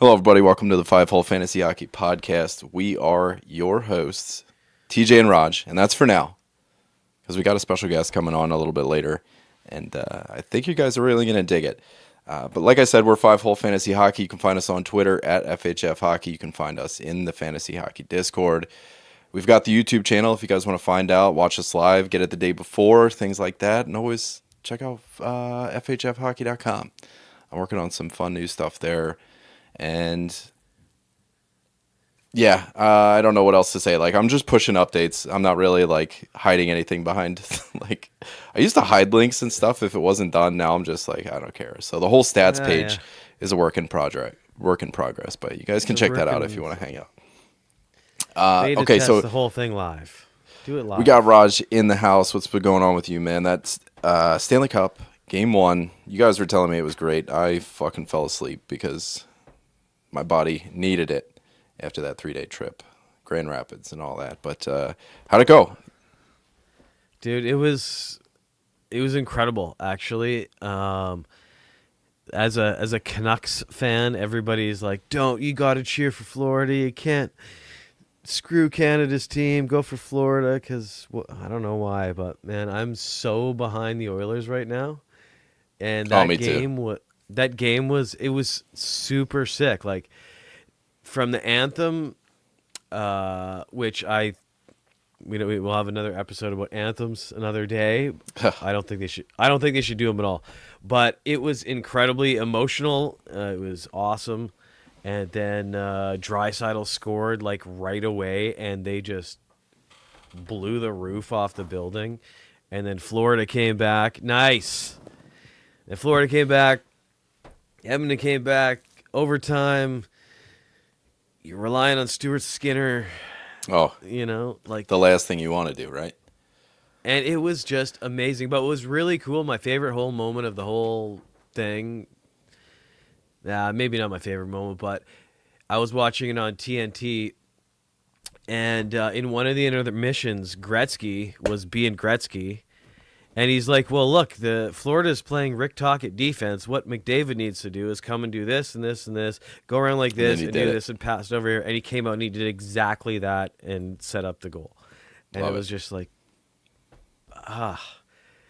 Hello, everybody. Welcome to the Five Hole Fantasy Hockey Podcast. We are your hosts, TJ and Raj, and that's for now, because we got a special guest coming on a little bit later, and I think you guys are really going to dig it. But like I said, we're Five Hole Fantasy Hockey. You can find us on Twitter at FHF Hockey. You can find us in the Fantasy Hockey Discord. We've got the YouTube channel if you guys want to find out, watch us live, get it the day before, things like that, and always check out FHFHockey.com. I'm working on some fun new stuff there. And yeah, I don't know what else to say. Like, I'm just pushing updates. I'm not really like hiding anything behind. Like, I used to hide links and stuff if it wasn't done. Now I'm just like, I don't care. So the whole stats page is a work in progress. But you guys can check that out if you want to hang out. Okay, so the whole thing live. Do it live. We got Raj in the house. What's been going on with you, man? That's Stanley Cup Game 1. You guys were telling me it was great. I fucking fell asleep because my body needed it after that 3-day trip, Grand Rapids and all that. But how'd it go? Dude, it was incredible, actually. As a Canucks fan, everybody's like, you got to cheer for Florida. You can't screw Canada's team. Go for Florida because I don't know why, but, man, I'm so behind the Oilers right now. And that game was super sick. Like, from the anthem, which we'll have another episode about anthems another day. I don't think they should do them at all. But it was incredibly emotional. It was awesome. And then Draisaitl scored like right away, and they just blew the roof off the building. And then Florida came back. Nice. And Florida came back. Edmonton came back. Overtime. You're relying on Stuart Skinner. Oh, like the last thing you want to do, right? And it was just amazing. But what was really cool, my favorite whole moment of the whole thing, maybe not my favorite moment, but I was watching it on TNT, and in one of the intermissions, Gretzky was being Gretzky. And he's like, well, look, the Florida's playing Rick Tocchet defense. What McDavid needs to do is come and do this and this and this, go around like this and do this and pass it over here. And he came out and he did exactly that and set up the goal. And it was just like,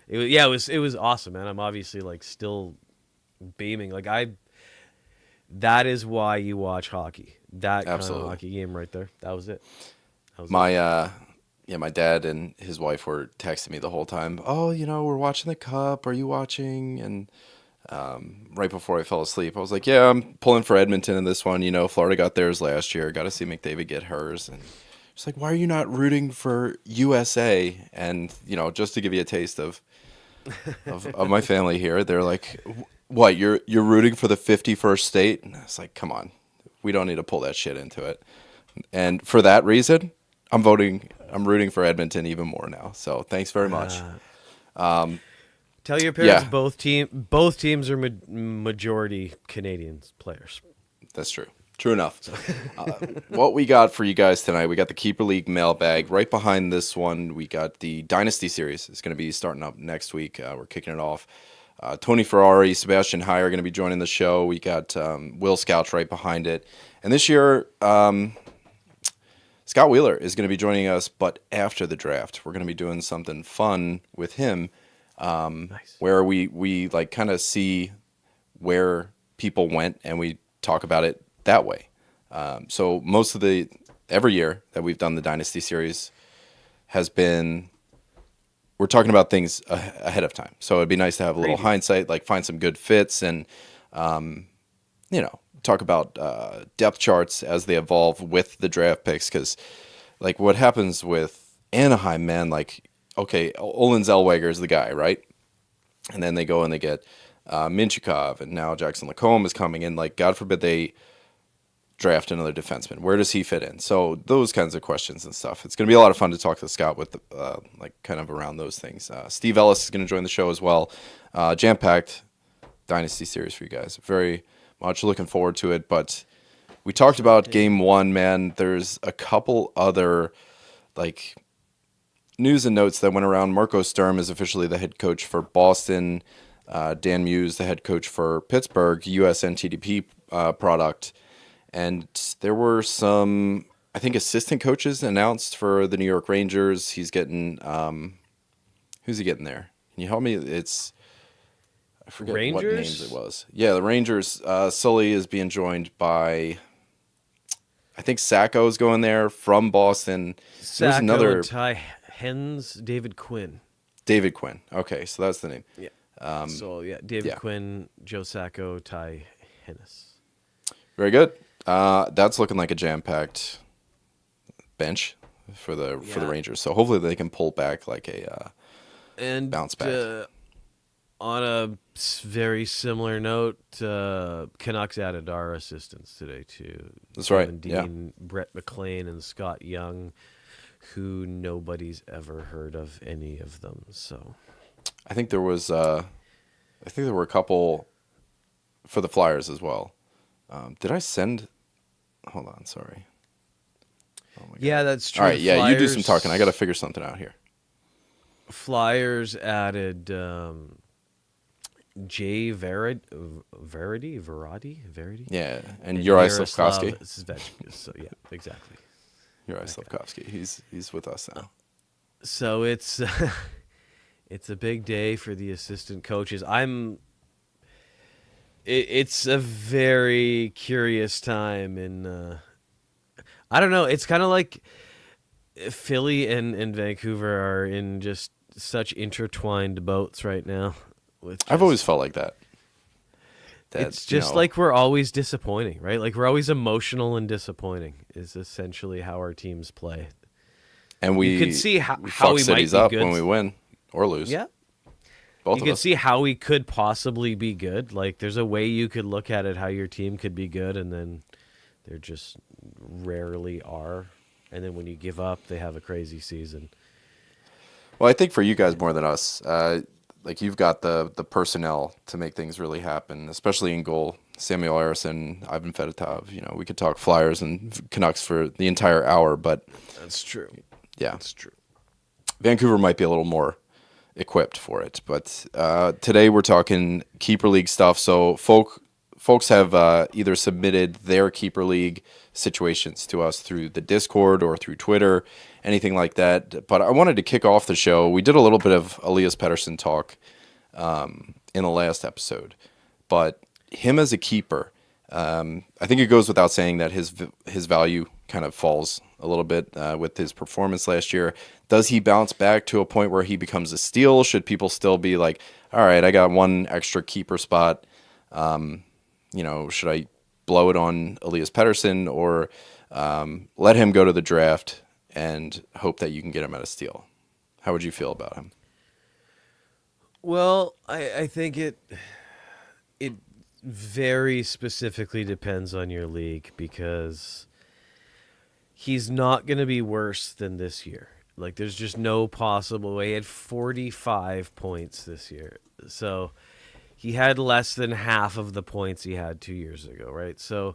it was awesome, man. I'm obviously like still beaming. Like that is why you watch hockey. That kind of hockey game right there. That was it. My dad and his wife were texting me the whole time. Oh, we're watching the Cup. Are you watching? And right before I fell asleep, I was like, yeah, I'm pulling for Edmonton in this one. Florida got theirs last year. Got to see McDavid get hers. And it's like, why are you not rooting for USA? And, just to give you a taste of my family here, they're like, what, you're rooting for the 51st state? And I was like, come on. We don't need to pull that shit into it. And for that reason, I'm rooting for Edmonton even more now. So thanks very much. Tell your parents both teams are majority Canadian players. That's true. True enough. What we got for you guys tonight, we got the Keeper League mailbag. Right behind this one, we got the Dynasty series. It's going to be starting up next week. We're kicking it off. Tony Ferrari, Sebastian High are going to be joining the show. We got Will Scouch right behind it. And this year, Scott Wheeler is going to be joining us, but after the draft. We're going to be doing something fun with him, nice. Where we like kind of see where people went and we talk about it that way. So most of every year that we've done the Dynasty series has been, we're talking about things ahead of time. So it'd be nice to have a little hindsight, like find some good fits and, talk about depth charts as they evolve with the draft picks. Because, like, what happens with Anaheim, man, like, okay, Olin Zellweger is the guy, right? And then they go and they get Minchikov, and now Jackson Lacombe is coming in. Like, God forbid they draft another defenseman. Where does he fit in? So those kinds of questions and stuff. It's going to be a lot of fun to talk to Scott with, kind of around those things. Steve Ellis is going to join the show as well. Jam-packed Dynasty series for you guys. Very much looking forward to it, but we talked about Game 1, man. There's a couple other, news and notes that went around. Marco Sturm is officially the head coach for Boston. Dan Muse, the head coach for Pittsburgh, USNTDP product. And there were some, I think, assistant coaches announced for the New York Rangers. He's getting, who's he getting there? Can you help me? I forget what names it Rangers? was. Yeah, the Rangers. Sully is being joined by, I think Sacco's going there from Boston. There was Sacco and another Ty Hens, David Quinn. David Quinn. Okay, so that's the name. Yeah. So yeah, David yeah. Quinn, Joe Sacco, Ty Hennis. Very good. That's looking like a jam-packed bench for the Rangers. So hopefully they can pull back like a And bounce back. on a very similar note, Canucks added our assistants today too. That's right. Kevin Dean, Brett McLean, and Scott Young, who nobody's ever heard of any of them. So I think there was there were a couple for the Flyers as well. Did I send? Hold on, sorry. Oh my God. yeah, that's true. All right, yeah, you do some Flyers- talking. I got to figure something out here. Flyers added Jay Verity. Yeah, and Uri Slavkovsky. So yeah, exactly. Uri Slavkovsky. He's with us now. So it's it's a big day for the assistant coaches. It's a very curious time, and I don't know. It's kind of like Philly and Vancouver are in just such intertwined boats right now. I've always felt like that. It's just like we're always disappointing, right? Like we're always emotional and disappointing is essentially how our teams play. and we You can see how fuck we cities might be up good. when we win or lose. Yeah. Both You of can us. see how we could possibly be good. Like there's a way you could look at it how your team could be good, and then they're just rarely are. And then when you give up, they have a crazy season. Well, I think for you guys more than us, like you've got the personnel to make things really happen, especially in goal. Samuel Harrison, Ivan Fedotov. You know, we could talk Flyers and Canucks for the entire hour, but That's true. yeah, That's true. Vancouver might be a little more equipped for it. But today we're talking keeper league stuff. So folks have either submitted their keeper league situations to us through the Discord or through Twitter, anything like that. But I wanted to kick off the show. We did a little bit of Elias Pettersson talk in the last episode, but him as a keeper, I think it goes without saying that his value kind of falls a little bit with his performance last year. Does he bounce back to a point where he becomes a steal? Should people still be like, all right, I got one extra keeper spot. Should I blow it on Elias Pettersson or let him go to the draft and hope that you can get him at a steal? How would you feel about him? Well, I think it very specifically depends on your league because he's not going to be worse than this year. Like, there's just no possible way. He had 45 points this year. So he had less than half of the points he had 2 years ago, right? So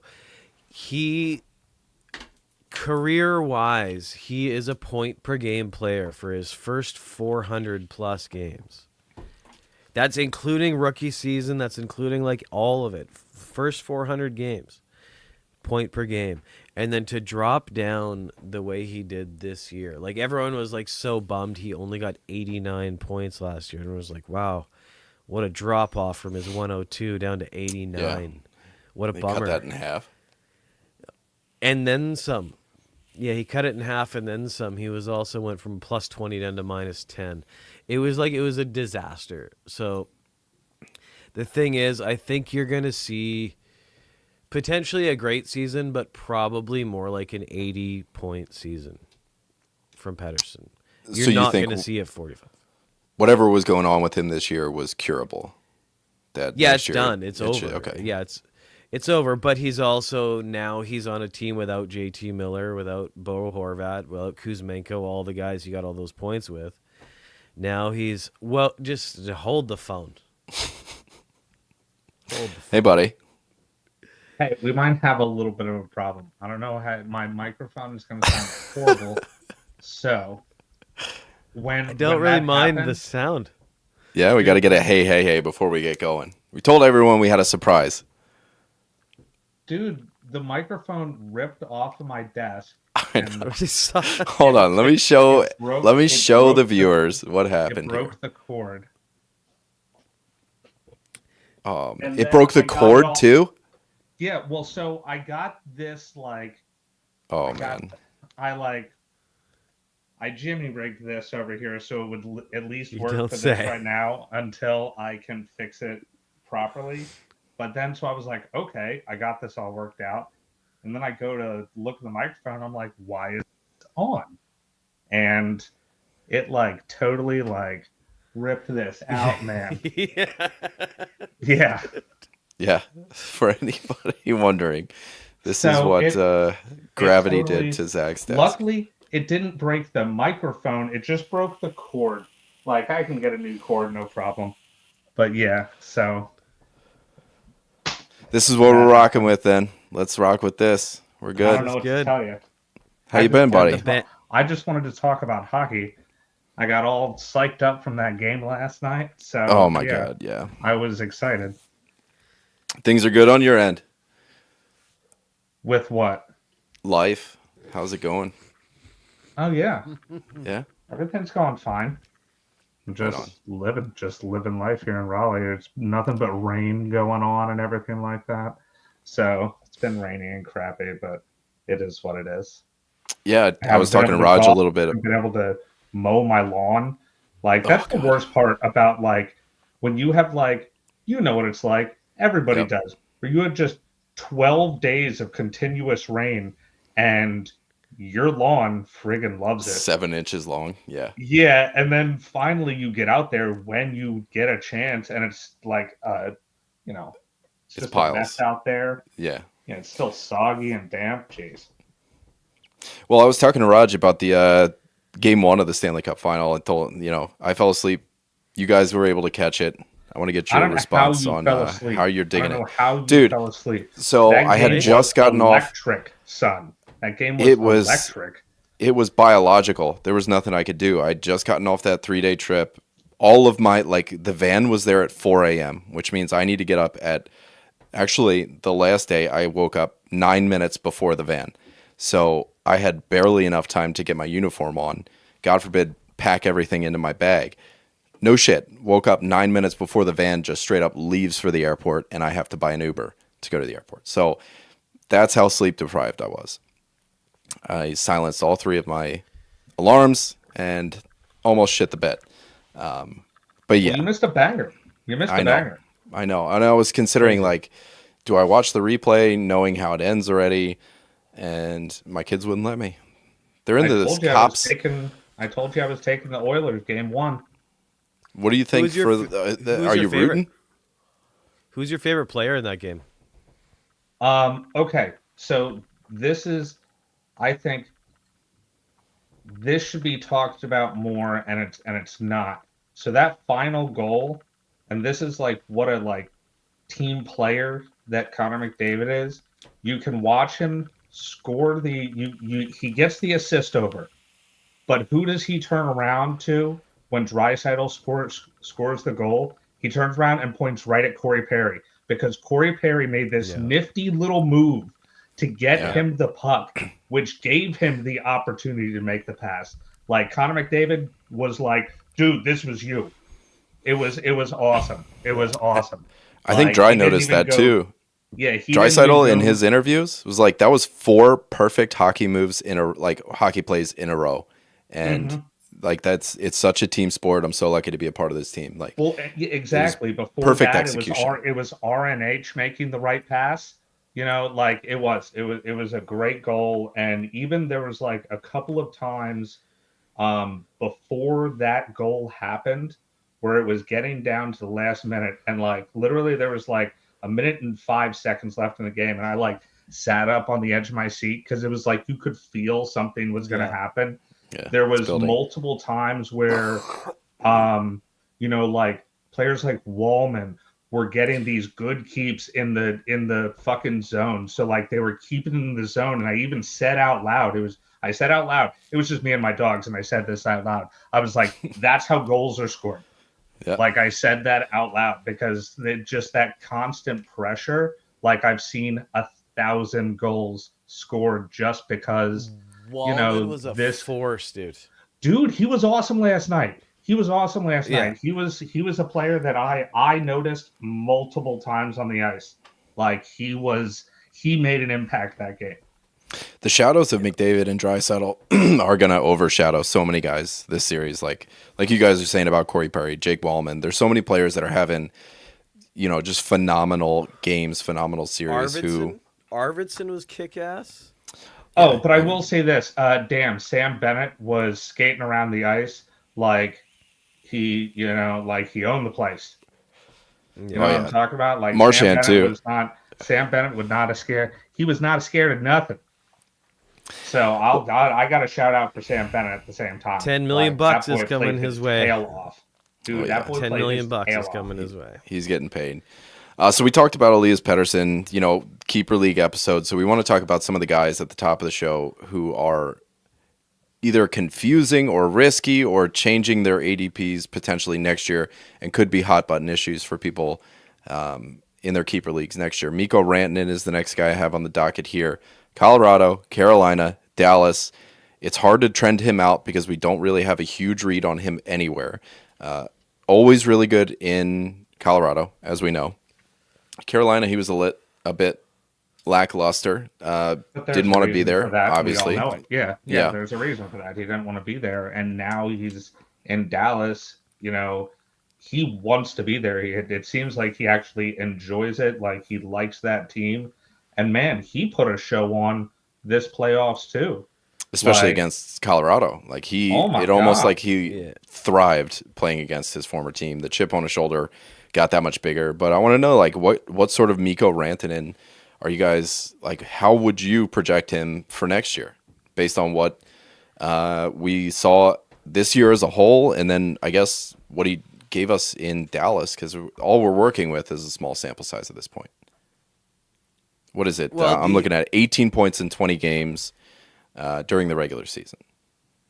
career-wise, he is a point-per-game player for his first 400-plus games. That's including rookie season. That's including, like, all of it. First 400 games, point per game. And then to drop down the way he did this year. Like, everyone was, like, so bummed he only got 89 points last year. And everyone was like, wow, what a drop-off from his 102 down to 89. Yeah. What a They bummer. cut that in half. And then some. Yeah, he cut it in half and then some. He was also went from plus 20 down to minus 10. It was a disaster. So the thing is, I think you're going to see potentially a great season, but probably more like an 80-point season from Pettersson. You're So you not think going to see it 45. whatever was going on with him this year was curable? That Yeah, next it's year, done. It's over. Okay. Yeah, it's over, but he's also he's on a team without JT Miller, without Bo Horvat, without Kuzmenko, all the guys he got all those points with. Now he's just hold the phone. Hey, buddy. Hey, we might have a little bit of a problem. I don't know how my microphone is going to sound horrible. So when I don't really mind the sound. Yeah, we got to get a hey before we get going. We told everyone we had a surprise. Dude, the microphone ripped off of my desk. I know. Hold Hold on, let me show. It broke- Let me it show broke the viewers what It happened here. broke the cord. Oh, man. And It then broke the I got cord it all- too. Yeah, well, so I got this like. Oh I got- man. I Jimmy rigged this over here so it would at least You work don't for say. this right now until I can fix it properly. But then so I was like, okay, I got this all worked out. And then I go to look at the microphone and I'm like, why is it on? And it like totally like ripped this out, man. yeah. Yeah. Yeah. For anybody wondering, this is So what it gravity totally- did to Zach's desk. Luckily, it didn't break the microphone. It just broke the cord. Like, I can get a new cord, no problem. But yeah, so. This is what we're rocking with. Then let's rock with this. We're I good. don't know what Good. to tell you. How you been, buddy? I just wanted to talk about hockey. I got all psyched up from that game last night. So. Oh my yeah, god, yeah. I was excited. Things are good on your end. With what? Life, how's it going? Oh, yeah. Yeah. Everything's going fine. I'm just living life here in Raleigh. It's nothing but rain going on and everything like that. So it's been rainy and crappy, but it is what it is. Yeah, I was haven't talking to been able Raj to a little bit. I've been able to mow my lawn. Like that's the God. worst part about like when you have like you know what it's like. Everybody Yep. does. Where you have just 12 days of continuous rain and your lawn friggin' loves it. 7 inches long. Yeah. Yeah, and then finally you get out there when you get a chance, and it's like, it's just piles. a mess out there. Yeah. Yeah, it's still soggy and damp. Jeez. Well, I was talking to Raj about the game 1 of the Stanley Cup final and told I fell asleep. You guys were able to catch it. I want to get I your don't know response how you on fell asleep. how you're digging I don't know it. how you Dude, fell asleep. So That I had game just was gotten off. electric, son. That game It was- electric. It was biological. There was nothing I could do. I'd just gotten off that 3-day trip. All of my, the van was there at 4 a.m., which means I need to get up at, actually, the last day I woke up 9 minutes before the van. So I had barely enough time to get my uniform on. God forbid, pack everything into my bag. No shit. Woke up 9 minutes before the van just straight up leaves for the airport, and I have to buy an Uber to go to the airport. So that's how sleep deprived I was. I silenced all 3 of my alarms and almost shit the bed. But yeah, Well, you missed a banger. You missed I a know. banger. I know. And I was considering do I watch the replay knowing how it ends already? And my kids wouldn't let me. They're into this cops. I told you I was taking the Oilers game 1. What do you think Who's your for who's are your you favorite? rooting? Who's your favorite player in that game? Okay, so I think this should be talked about more, and it's not. So that final goal, and this is what a team player that Connor McDavid is. You can watch him score he gets the assist over, but who does he turn around to when Draisaitl scores the goal? He turns around and points right at Corey Perry because Corey Perry made this nifty little move to get him the puck, which gave him the opportunity to make the pass. Connor McDavid was like, dude, this was you. It was awesome. It was awesome. I think Dry noticed that too. Yeah, Draisaitl in his interviews was like, that was 4 perfect hockey moves in a hockey plays in a row. And it's such a team sport. I'm so lucky to be a part of this team. Exactly. Before perfect that, execution. It was RNH making the right pass. It was a great goal. And even there was a couple of times before that goal happened where it was getting down to the last minute, and literally there was a minute and 5 seconds left in the game, and I sat up on the edge of my seat because it was you could feel something was going to happen. Yeah, there was multiple times where players like Wallman were getting these good keeps in the fucking zone. So they were keeping in the zone, and I even said out loud, it was just me and my dogs, and I said this out loud. I was like, that's how goals are scored. Yeah. I said that out loud because just that constant pressure, I've seen 1,000 goals scored just because, Wallman was a this force, dude. dude, he was awesome last night. He was awesome last Yeah. night. He was a player that I noticed multiple times on the ice. Like he made an impact that game. The shadows of McDavid and Draisaitl are gonna overshadow so many guys this series. Like you guys are saying about Corey Perry, Jake Wallman. There's so many players that are having, just phenomenal games, phenomenal series. Arvidsson was kick ass. Oh, but I will say this. Damn, Sam Bennett was skating around the ice like he owned the place. You know what I'm talking about? Like Marchand too. Sam Bennett would not have scared. He was not scared of nothing. So I got a shout out for Sam Bennett at the same time. $10 million is coming his way. Tail off. Dude, that boy $10 million is off. coming his way. He's getting paid. So we talked about Elias Pettersson, Keeper League episode. So we want to talk about some of the guys at the top of the show who are either confusing or risky or changing their ADPs potentially next year and could be hot button issues for people in their Keeper Leagues next year. Mikko Rantanen is the next guy I have on the docket here. Colorado, Carolina, Dallas. It's hard to trend him out because we don't really have a huge read on him anywhere. Always really good in Colorado, as we know. Carolina, he was a bit lackluster. Didn't want to be there, obviously. We all know it. Yeah, there's a reason for that. He didn't want to be there, and now he's in Dallas. He wants to be there. It seems like he actually enjoys it. Like he likes that team. And man, he put a show on this playoffs too. Especially against Colorado. Like almost like he thrived playing against his former team. The chip on his shoulder got that much bigger. But I want to know, like, what sort of Mikko Rantanen are you guys, like, how would you project him for next year based on what we saw this year as a whole, and then I guess what he gave us in Dallas, because all we're working with is a small sample size at this point. What is it? Well, I'm looking at 18 points in 20 games during the regular season.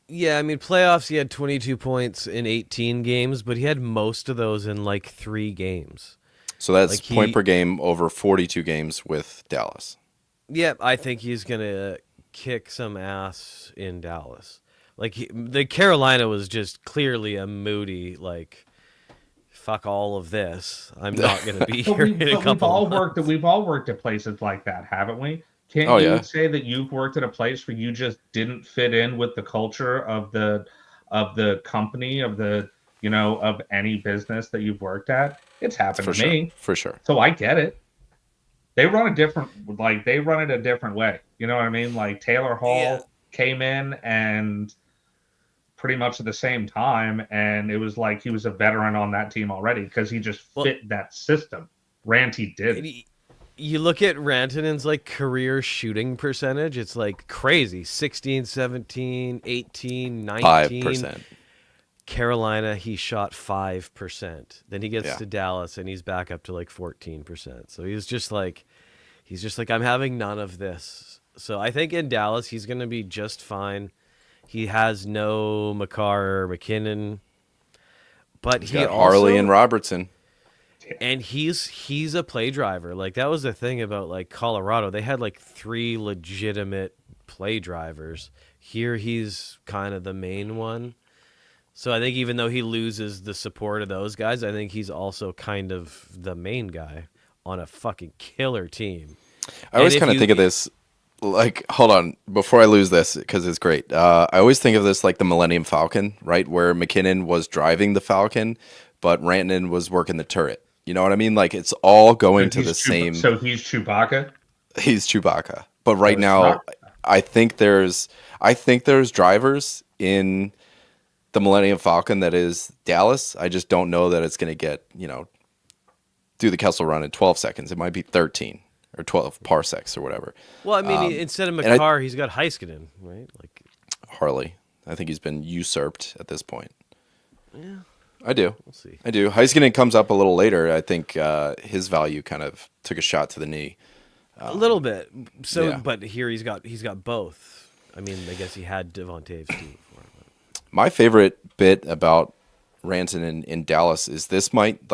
Yeah, I mean, playoffs, he had 22 points in 18 games, but he had most of those in, 3 games. So that's point per game over 42 games with Dallas. Yep, I think he's going to kick some ass in Dallas. The Carolina was just clearly a moody, fuck all of this. I'm not going to be here in a couple months. We've all worked at places like that, haven't we? Can't you say that you've worked at a place where you just didn't fit in with the culture of the company, of any business that you've worked at? It's happened to me. For sure. So I get it. They run it a different way. You know what I mean? Like Taylor Hall came in and pretty much at the same time, and it was like he was a veteran on that team already because he just fit that system. Ranty did. You look at Rantanen's career shooting percentage, it's crazy. 16, 17, 18, 19. 5%. Carolina, he shot 5%. Then he gets to Dallas and he's back up to 14%. So he's just like, I'm having none of this. So I think in Dallas, he's going to be just fine. He has no Makar or MacKinnon, but he's got Harley and Robertson. And he's a play driver. That was the thing about Colorado. They had 3 legitimate play drivers. Here he's kind of the main one. So I think even though he loses the support of those guys, I think he's also kind of the main guy on a fucking killer team. I always kind of think of this, hold on, before I lose this, because it's great. I always think of this like the Millennium Falcon, right? Where MacKinnon was driving the Falcon, but Rantanen was working the turret. You know what I mean? It's all going to the same. So he's Chewbacca? He's Chewbacca. But right now, I think there's drivers in the Millennium Falcon that is Dallas. I just don't know that it's going to get, do the Kessel run in 12 seconds. It might be 13 or 12 parsecs or whatever. Well, I mean, instead of Makar, he's got Heiskanen, right? Harley. I think he's been usurped at this point. Yeah. I do. We'll see. I do. Heiskanen comes up a little later. I think his value kind of took a shot to the knee. A little bit. So, but here he's got both. I mean, I guess he had Devontae's too before. But. My favorite bit about Rantanen in Dallas is this might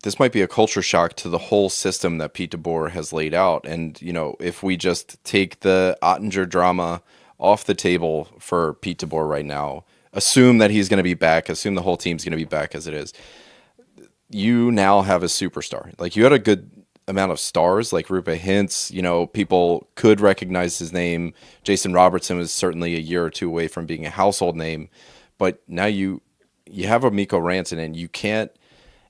this might be a culture shock to the whole system that Pete DeBoer has laid out. And, you know, if we just take the Ottinger drama off the table for Pete DeBoer right now, assume that he's going to be back, assume the whole team's going to be back as it is, you now have a superstar. Like, you had a good amount of stars, like Rupe Hintz, you know, people could recognize his name. Jason Robertson was certainly a year or two away from being a household name. But now you have a Mikko Rantanen. You can't,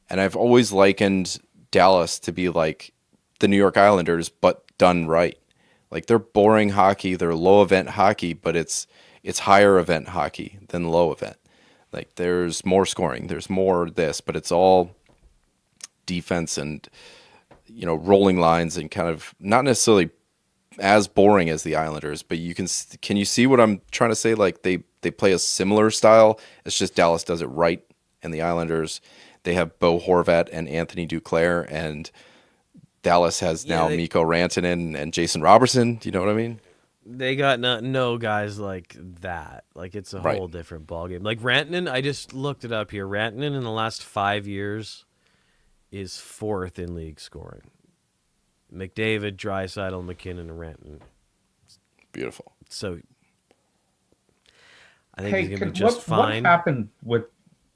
and I've always likened Dallas to be like the New York Islanders, but done right. Like, they're boring hockey, they're low event hockey, but it's higher event hockey than low event. Like, there's more scoring, there's more this, but it's all defense and, you know, rolling lines and kind of not necessarily as boring as the Islanders, but can you see what I'm trying to say? Like, they play a similar style. It's just Dallas does it right, and the Islanders, they have Bo Horvat and Anthony Duclair, and Dallas has now Mikko Rantanen and Jason Robertson. Do you know what I mean? They got no guys like that. Like, it's a whole different ballgame. Like, Rantanen, I just looked it up here. Rantanen in the last 5 years is 4th in league scoring. McDavid, Draisaitl, MacKinnon, and Rantanen. Beautiful. So I think he's gonna be just What fine. happened with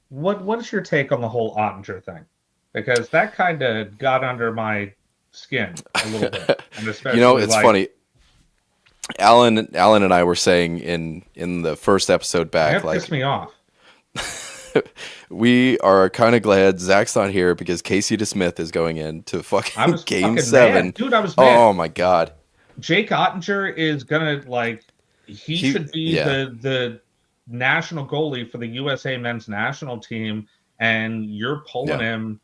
what is your take on the whole Ottinger thing? Because that kind of got under my skin a little bit. And especially, you know, it's funny. Alan and I were saying in the first episode back, that pissed me off. We are kind of glad Zach's not here because Casey DeSmith is going into fucking Game 7. Mad. Dude, I was mad. Oh my god. Jake Ottinger is gonna he should be the national goalie for the USA men's national team, and you're pulling him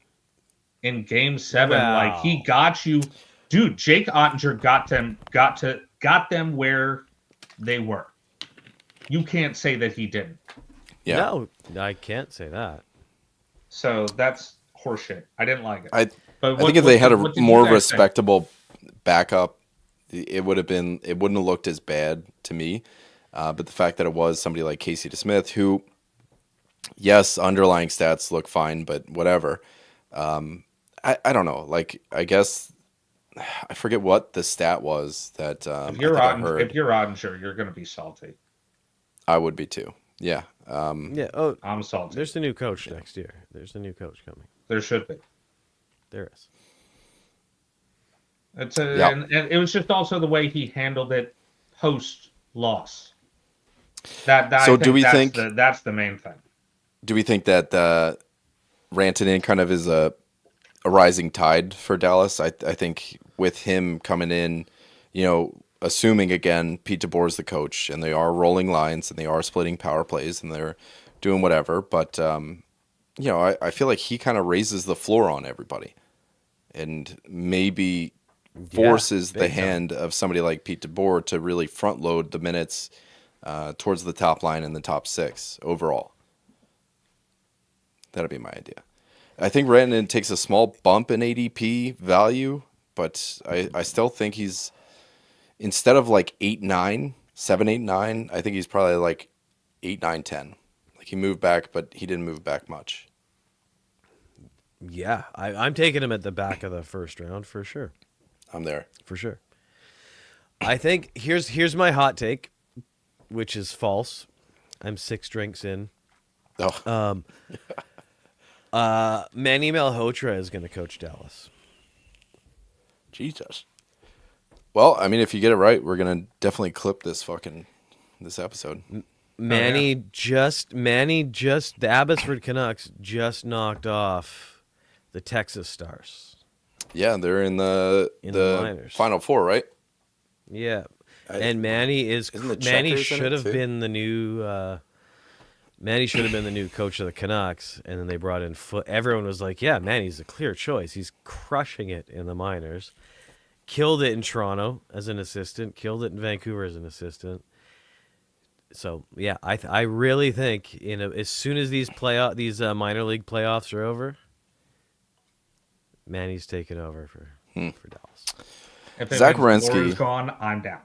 in Game 7. Wow. Like, he got you, dude. Jake Ottinger got them where they were. You can't say that he didn't. Yeah. No, I can't say that. So that's horseshit. I didn't like it. I think if they had a more respectable backup, it wouldn't have looked as bad to me. But the fact that it was somebody like Casey DeSmith, who, yes, underlying stats look fine, but whatever. I don't know. Like, I guess I forget what the stat was that if you're Ottinger, you're going to be salty. I would be too. Yeah. Oh, I'm salty. There's the new coach next year. There's a new coach coming. There should be. There is. And it was just also the way he handled it post loss. So do we think that's the main thing? Do we think that Rantanen kind of is a rising tide for Dallas? I think with him coming in, you know, assuming again Pete DeBoer is the coach, and they are rolling lines and they are splitting power plays and they're doing whatever, but you know, I feel like he kind of raises the floor on everybody, and maybe forces the hand of somebody like Pete DeBoer to really front load the minutes towards the top line in the top 6 overall. That'd be my idea. I think Rantanen takes a small bump in ADP value, but I still think he's, instead of like 8-9, 7-8-9, I think he's probably like 8-9-10. Like, he moved back, but he didn't move back much. Yeah, I'm taking him at the back of the first round for sure. I'm there. For sure. I think here's my hot take, which is false. I'm 6 drinks in. Oh. Manny Malhotra is going to coach Dallas. Jesus. Well, I mean, if you get it right, we're going to definitely clip this episode. The Abbotsford Canucks just knocked off the Texas Stars. Yeah, they're in the Final Four, right? Yeah. And Manny should have been the new Manny should have been the new coach of the Canucks, and then they brought in everyone was like, yeah, Manny's a clear choice. He's crushing it in the minors. Killed it in Toronto as an assistant, killed it in Vancouver as an assistant. So, yeah, I really think as soon as these minor league playoffs are over, Manny's taking over for Dallas. If Zach Werenski is gone, I'm down.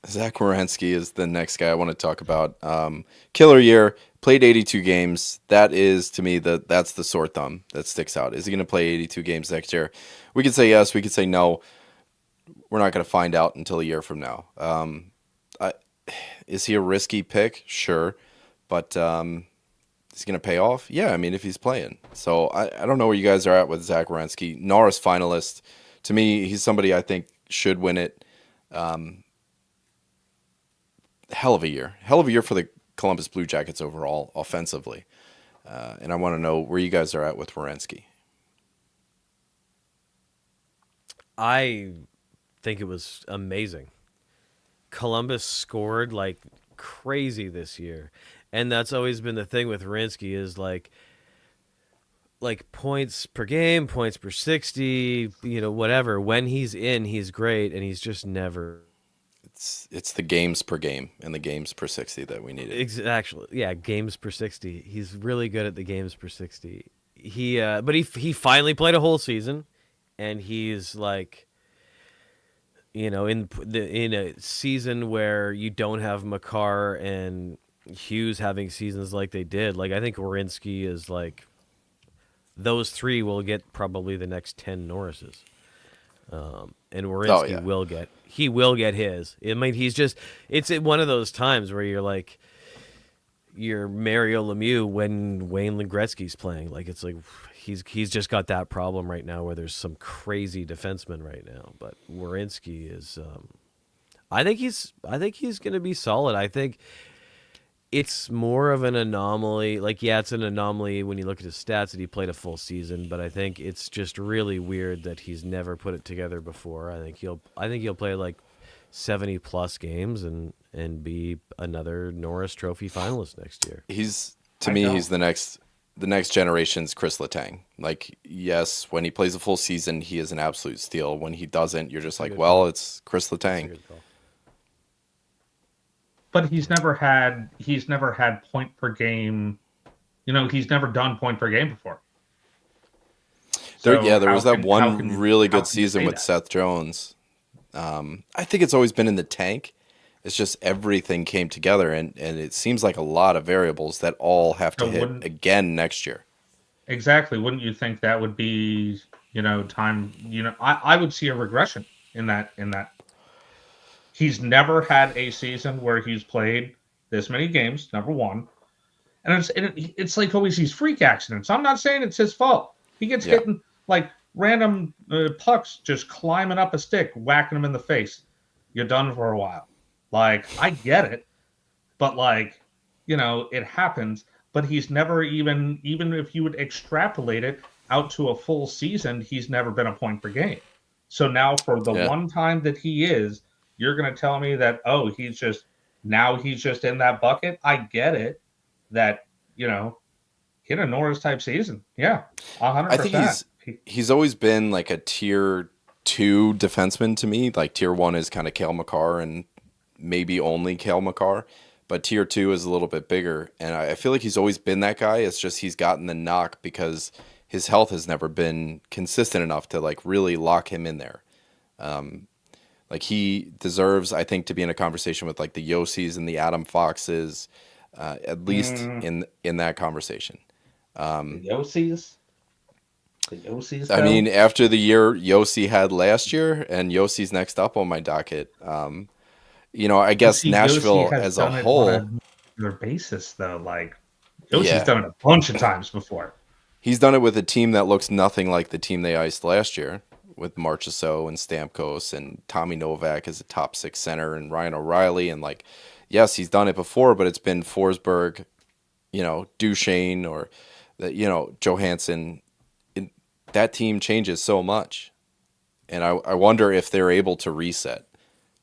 Zach Werenski is the next guy I want to talk about. Killer year, played 82 games. That is, to me, that's the sore thumb that sticks out. Is he going to play 82 games next year? We could say yes. We could say no. We're not going to find out until a year from now. Is he a risky pick? Sure. But is he going to pay off? Yeah, I mean, if he's playing. So I don't know where you guys are at with Zach Werenski. Norris finalist. To me, he's somebody I think should win it. Hell of a year. Hell of a year for the Columbus Blue Jackets overall, offensively. And I want to know where you guys are at with Werenski. I think it was amazing. Columbus scored like crazy this year. And that's always been the thing with Werenski is like points per game, points per 60, whatever. When he's in, he's great, and he's just never. It's the games per game and the games per 60 that we needed. Actually, yeah, games per 60. He's really good at the games per 60. But he finally played a whole season, and he's like, in a season where you don't have Makar and Hughes having seasons like they did. Like, I think Werenski is like, those three will get probably the next 10 Norrises. And Werenski will get his. I mean, it's one of those times where you're like, you're Mario Lemieux when Wayne Gretzky's playing. Like, it's like, he's just got that problem right now where there's some crazy defenseman right now. But Werenski is, I think he's going to be solid. I think it's more of an anomaly. Like, yeah, it's an anomaly when you look at his stats that he played a full season, but I think it's just really weird that he's never put it together before. I think he'll play like 70 plus games and be another Norris Trophy finalist next year. He's the next generation's Chris Letang. Like, yes, when he plays a full season, he is an absolute steal. When he doesn't, you're just like, well, it's Chris Letang. But he's never had point per game. He's never done point per game before. There was that one really good season with Seth Jones. I think it's always been in the tank. It's just everything came together, and it seems like a lot of variables that all have to hit again next year. Exactly. Wouldn't you think that would be, time? I would see a regression in that. He's never had a season where he's played this many games, number one. And it's like always these freak accidents. I'm not saying it's his fault. He gets hitting like random pucks just climbing up a stick, whacking him in the face. You're done for a while. Like, I get it. But it happens. But he's never even if you would extrapolate it out to a full season, he's never been a point per game. So now for the one time that he is, you're going to tell me that, he's just in that bucket? I get it that, hit a Norris type season. Yeah, 100%. I think he's always been like a tier 2 defenseman to me. Like, tier 1 is kind of Cale Makar and maybe only Cale Makar, but tier 2 is a little bit bigger. And I feel like he's always been that guy. It's just he's gotten the knock because his health has never been consistent enough to like really lock him in there. Like, he deserves, I think, to be in a conversation with like the Yossi's and the Adam Foxes, at least in that conversation. The Yossi's? The Yossi's? I mean, after the year Yossi had last year, and Yossi's next up on my docket. I guess Nashville as a whole. On a regular basis, though, like Yossi's done it a bunch of times before. He's done it with a team that looks nothing like the team they iced last year, with Marchessault and Stamkos and Tommy Novak as a top 6 center and Ryan O'Reilly. And yes, he's done it before, but it's been Forsberg, Duchesne or Johansson. That team changes so much. And I wonder if they're able to reset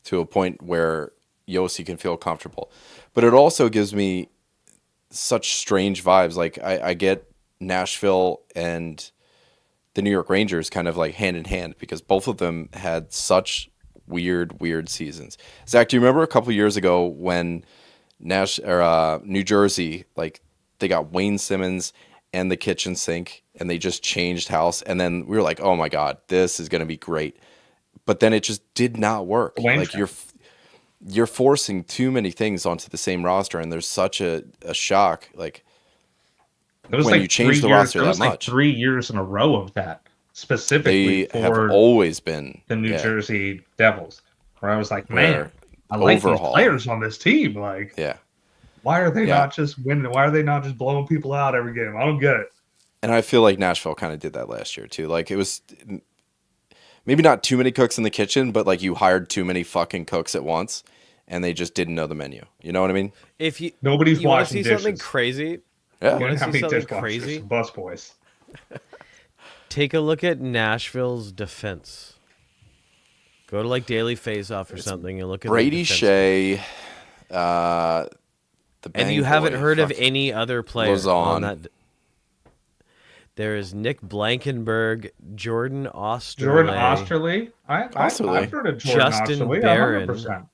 to a point where Yossi can feel comfortable. But it also gives me such strange vibes. Like, I get Nashville and the New York Rangers kind of like hand in hand because both of them had such weird seasons. Zach, do you remember a couple years ago when New Jersey, like, they got Wayne Simmons and the kitchen sink and they just changed house, and then we were like, oh my God, this is going to be great. But then it just did not work. you're forcing too many things onto the same roster, and there's such a shock. Like It was when like you change the 3 years. roster It that was like much, 3 years in a row of that, specifically they have for always been the New Jersey Devils, where I was like, man, where I like these overhaul. players on this team. Like, Yeah. why are they Yeah. not just winning? Why are they not just blowing people out every game? I don't get it. And I feel like Nashville kind of did that last year too. Like it was maybe not too many cooks in the kitchen, but like you hired too many fucking cooks at once, and they just didn't know the menu. You know what I mean? If you Nobody's you want to washing see dishes. something crazy, Yeah. You wanna don't have see any something dishwashers, crazy? busboys. take a look at Nashville's defense. Go to like Daily Face-Off or something and look at Brady their defense. Shea, the And Bang you haven't boy, heard of fuck. any other player Lozon. on that. There is Nick Blankenberg, Jordan Osterley. Jordan Osterley. Osterley. I've heard of Jordan Justin Osterley. Barron. 100%.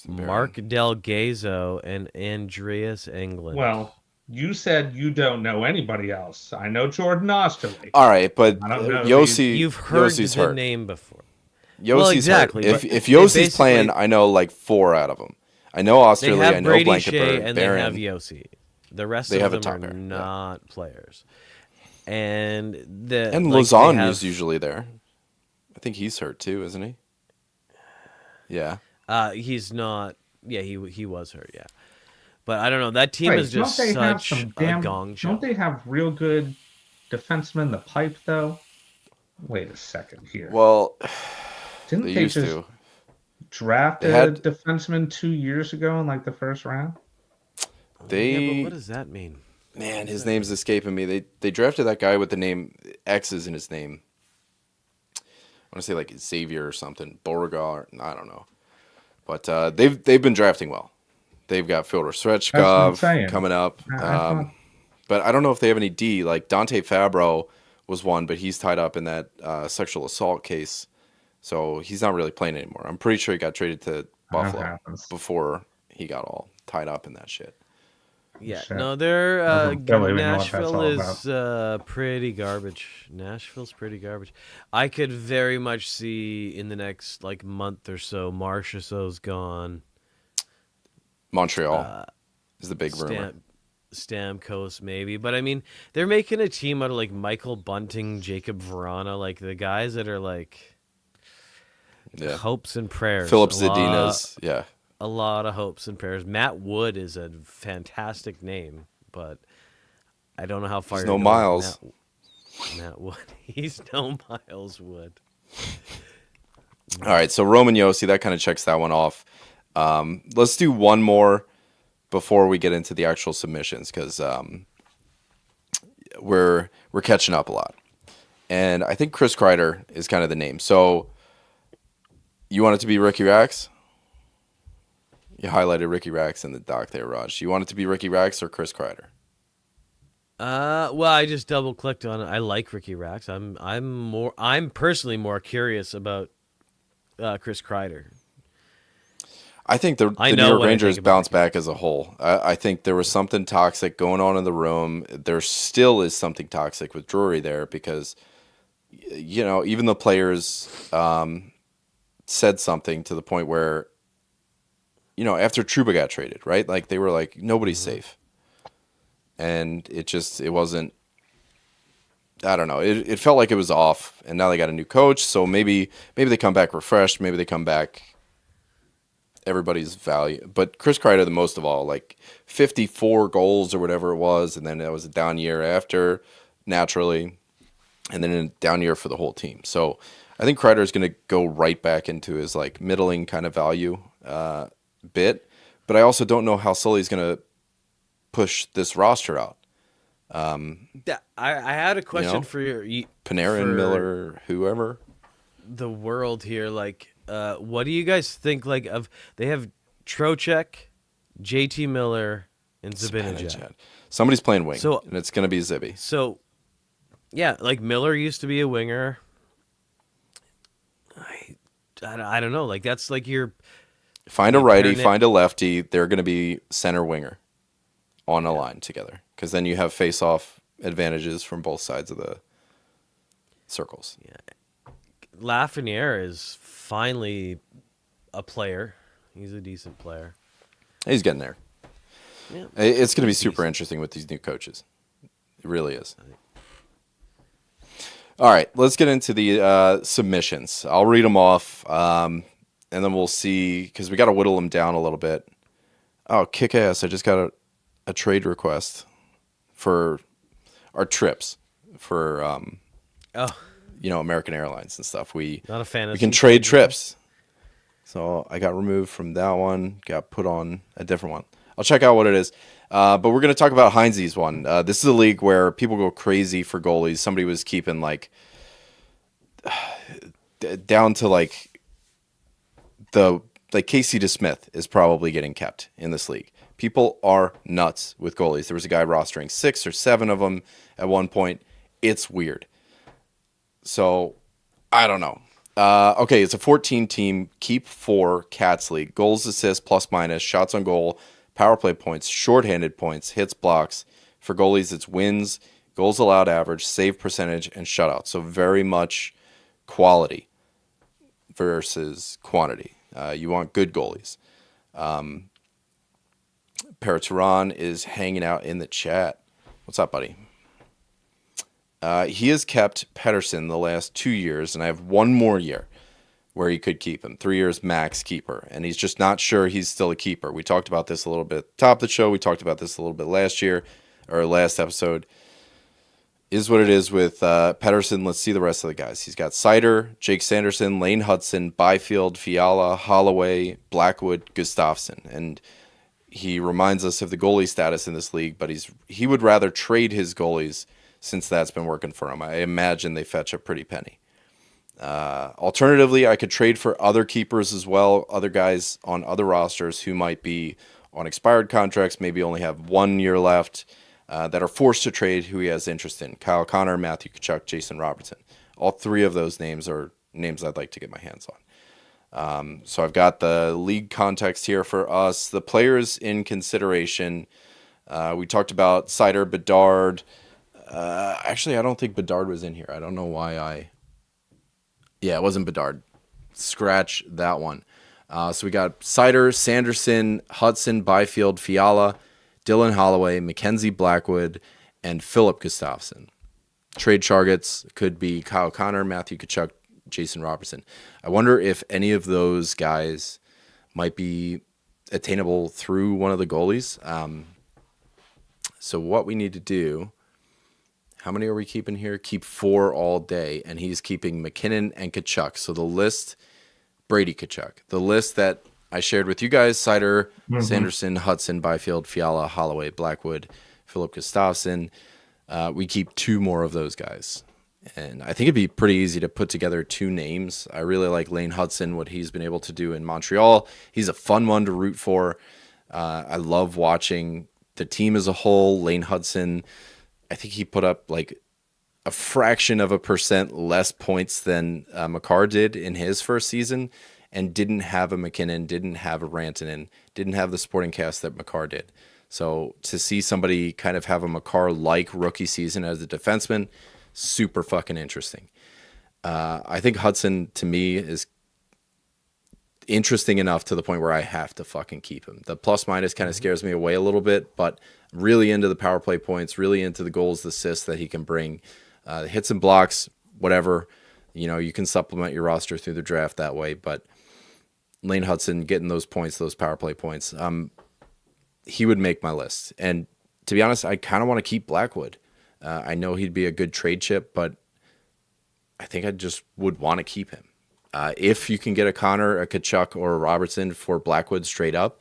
Mark Delgazo, and Andreas Englund. Well, you said you don't know anybody else. I know Jordan Osterley. All right, but I don't know Yossi, You've heard Yossi's the hurt. name before. Yossi's Well, exactly, hurt. but If they Yossi's basically- playing, I know like 4 out of them. I know They Osterley, have I know Brady Shea Blankenberg, and Barron. they have Yossi. The rest They of have a them top are pair, yeah. not players. And the And like, Lozon they have- is usually there. I think he's hurt too, isn't he? Yeah. He's not. Yeah, he was hurt. Yeah, but I don't know. That team Wait, is just don't they have such some a gong show. Don't they have real good defensemen in the pipe though? Wait a second here. Well, Didn't they they used just to. draft They a had- defenseman 2 years ago in like the first round? Yeah, but They what does that mean? man, his name's escaping me. They drafted that guy with the name X's in his name. I want to say like Xavier or something, Beauregard. I don't know, but they've been drafting well. They've got Fyodor That's what I'm Svechkov saying. coming up, I thought- but I don't know if they have any D. Like Dante Fabro was one, but he's tied up in that sexual assault case, so he's not really playing anymore. I'm pretty sure he got traded to Buffalo happens. before he got all tied up in that shit. Yeah, Shit. no, they're Over Philly, we know what that's Nashville all is pretty garbage. Nashville's pretty garbage. I could very much see in the next like month or so, Marchessault's gone. Montreal is the big rumor. Stamkos maybe, but I mean they're making a team out of like Michael Bunting, Jacob Vrana, like the guys that are like Yeah, hopes and prayers. Philip A lot- Zadina's. Yeah, A lot of hopes and prayers. Matt Wood is a fantastic name, but I don't know how far. He's you're no going with Miles. Matt Wood. He's no Miles Wood. All right, so Roman Yossi, that kind of checks that one off. Let's do one more before we get into the actual submissions because we're catching up a lot, and I think Chris Kreider is kind of the name. So you want it to be Ricky Rax? You highlighted Ricky Rax in the doc there, Raj. You want it to be Ricky Rax or Chris Kreider? Well, I just double clicked on it. I like Ricky Rax. I'm personally more curious about Chris Kreider. I think the I New know York what I Rangers think about bounced back as a whole. I think there was something toxic going on in the room. There still is something toxic with Drury there because, you know, even the players said something to the point where, you know, after Trouba got traded, right? Like they were like, nobody's safe. And it wasn't, I don't know. It felt like it was off. And now they got a new coach. So maybe they come back refreshed. Maybe they come back everybody's value. But Chris Kreider, the most of all, like 54 goals or whatever it was. And then that was a down year after, naturally. And then a down year for the whole team. So I think Kreider is going to go right back into his like middling kind of value bit. But I also don't know how Sully's going to push this roster out. I had a question know, for your Panarin, for Miller, whoever. the world here. Like, what do you guys think? Like, of they have Trocheck, JT Miller, and Zibanejad. Somebody's playing wing, So- and it's going to be Zibby. So, yeah, like Miller used to be a winger. I don't know. Like that's like your Find a righty, Panarin- find a lefty. They're going to be center winger on a line together because then you have face-off advantages from both sides of the circles. Lafreniere is finally a player. He's a decent player. He's getting there. Yeah. It's going to be super interesting with these new coaches. It really is. All right, let's get into the submissions. I'll read them off, and then we'll see, because we got to whittle them down a little bit. Oh, kick ass. I just got a trade request for our trips for, American Airlines and stuff. Not a fan of we can trade trips. So I got removed from that one, got put on a different one. I'll check out what it is. But we're going to talk about Heinze's one. This is a league where people go crazy for goalies. Somebody was keeping down to Casey DeSmith is probably getting kept in this league. People are nuts with goalies. There was a guy rostering 6 or 7 of them at one point. It's weird. So I don't know. Okay, it's a 14-team keep 4 Cats league. Goals, assists, plus minus, shots on goal, power play points, shorthanded points, hits, blocks. For goalies, it's wins, goals allowed average, save percentage, and shutouts. So very much quality versus quantity. You want good goalies. Paraturan is hanging out in the chat. What's up, buddy? He has kept Pettersson the last 2 years, and I have 1 more year where he could keep him. 3 years max keeper, and he's just not sure he's still a keeper. We talked about this a little bit at the top of the show. We talked about this a little bit last episode. Is what it is with Pettersson. Let's see the rest of the guys. He's got Seider, Jake Sanderson, Lane Hudson, Byfield, Fiala, Holloway, Blackwood, Gustafsson, and he reminds us of the goalie status in this league, but he would rather trade his goalies since that's been working for him. I imagine they fetch a pretty penny. Alternatively, I could trade for other keepers as well, other guys on other rosters who might be on expired contracts, maybe only have 1 year left, that are forced to trade who he has interest in. Kyle Connor, Matthew Tkachuk, Jason Robertson. All 3 of those names are names I'd like to get my hands on. So I've got the league context here for us. The players in consideration, we talked about Seider, Bedard. Actually, I don't think Bedard was in here. I don't know why Yeah, it wasn't Bedard. Scratch that one. So we got Seider, Sanderson, Hudson, Byfield, Fiala, Dylan Holloway, Mackenzie Blackwood, and Philip Gustafsson. Trade targets could be Kyle Connor, Matthew Tkachuk, Jason Robertson. I wonder if any of those guys might be attainable through one of the goalies. So what we need to do, how many are we keeping here? Keep 4 all day, and he's keeping MacKinnon and Tkachuk. So the list, Brady Tkachuk, the list that I shared with you guys, Seider, Sanderson, Hudson, Byfield, Fiala, Holloway, Blackwood, Philip Gustafsson. We keep 2 more of those guys. And I think it'd be pretty easy to put together 2 names. I really like Lane Hudson, what he's been able to do in Montreal. He's a fun one to root for. I love watching the team as a whole. Lane Hudson, I think he put up a fraction of a % less points than Makar did in his first season, and didn't have a MacKinnon, didn't have a Rantanen, didn't have the supporting cast that Makar did. So to see somebody kind of have a Makar-like rookie season as a defenseman, super fucking interesting. I think Hudson, to me, is interesting enough to the point where I have to fucking keep him. The plus-minus kind of scares me away a little bit, but really into the power play points, really into the goals, the assists that he can bring. The hits and blocks, whatever. You can supplement your roster through the draft that way, but Lane Hudson getting those points, those power play points, he would make my list. And to be honest, I kind of want to keep Blackwood. I know he'd be a good trade chip, but I think I just would want to keep him. If you can get a Connor, a Tkachuk, or a Robertson for Blackwood straight up,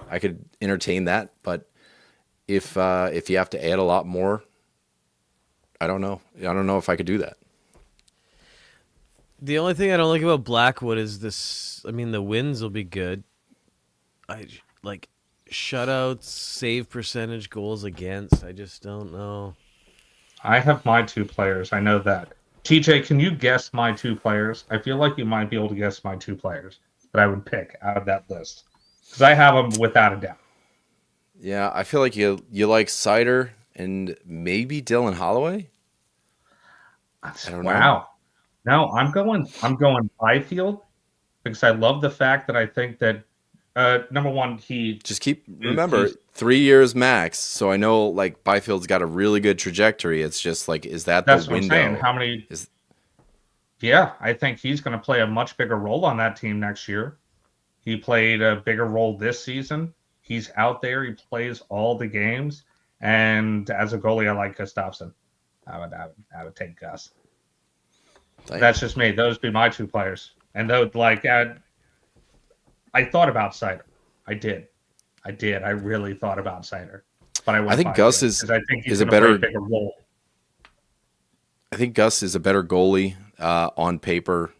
I could entertain that. But if you have to add a lot more, I don't know. I don't know if I could do that. The only thing I don't like about Blackwood is this. I mean, the wins will be good. I like shutouts, save percentage, goals against. I just don't know. I have my 2 players. I know that. TJ, can you guess my 2 players? I feel like you might be able to guess my 2 players that I would pick out of that list, because I have them without a doubt. Yeah, I feel like you like Seider and maybe Dylan Holloway. I don't know. No, I'm going Byfield, because I love the fact that I think that Number one, he Just remember, he's 3 years max. So I know like Byfield's got a really good trajectory. It's just like, is that the that's what I'm saying. window? How many? Is Yeah, I think he's going to play a much bigger role on that team next year. He played a bigger role this season. He's out there. He plays all the games. And as a goalie, I like Gustafsson. I would take Gus. That's just me. Those would be my two players. And though, like, I thought about Seider. I did. I really thought about Seider. But I think Gus is I think he's a going to play better a bigger role. I think Gus is a better goalie on paper,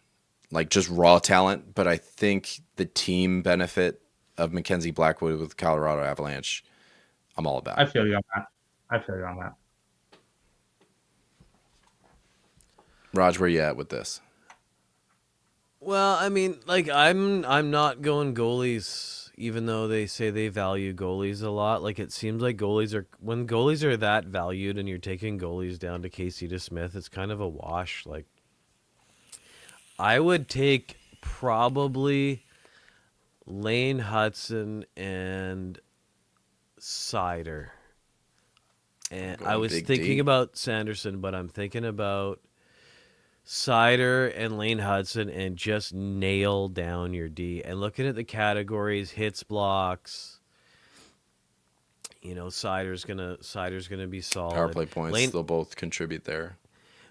like just raw talent. But I think the team benefit of Mackenzie Blackwood with Colorado Avalanche, I'm all about. I feel you on that. Raj, where you at with this? Well, I mean, like I'm not going goalies, even though they say they value goalies a lot. Like it seems like when goalies are that valued, and you're taking goalies down to Casey DeSmith, it's kind of a wash. Like I would take probably Lane Hudson and Seider. And I was thinking about Sanderson, but I'm thinking about Seider and Lane Hudson and just nail down your D. And looking at the categories, hits, blocks, Seider's gonna be solid. Power play points, they'll both contribute there.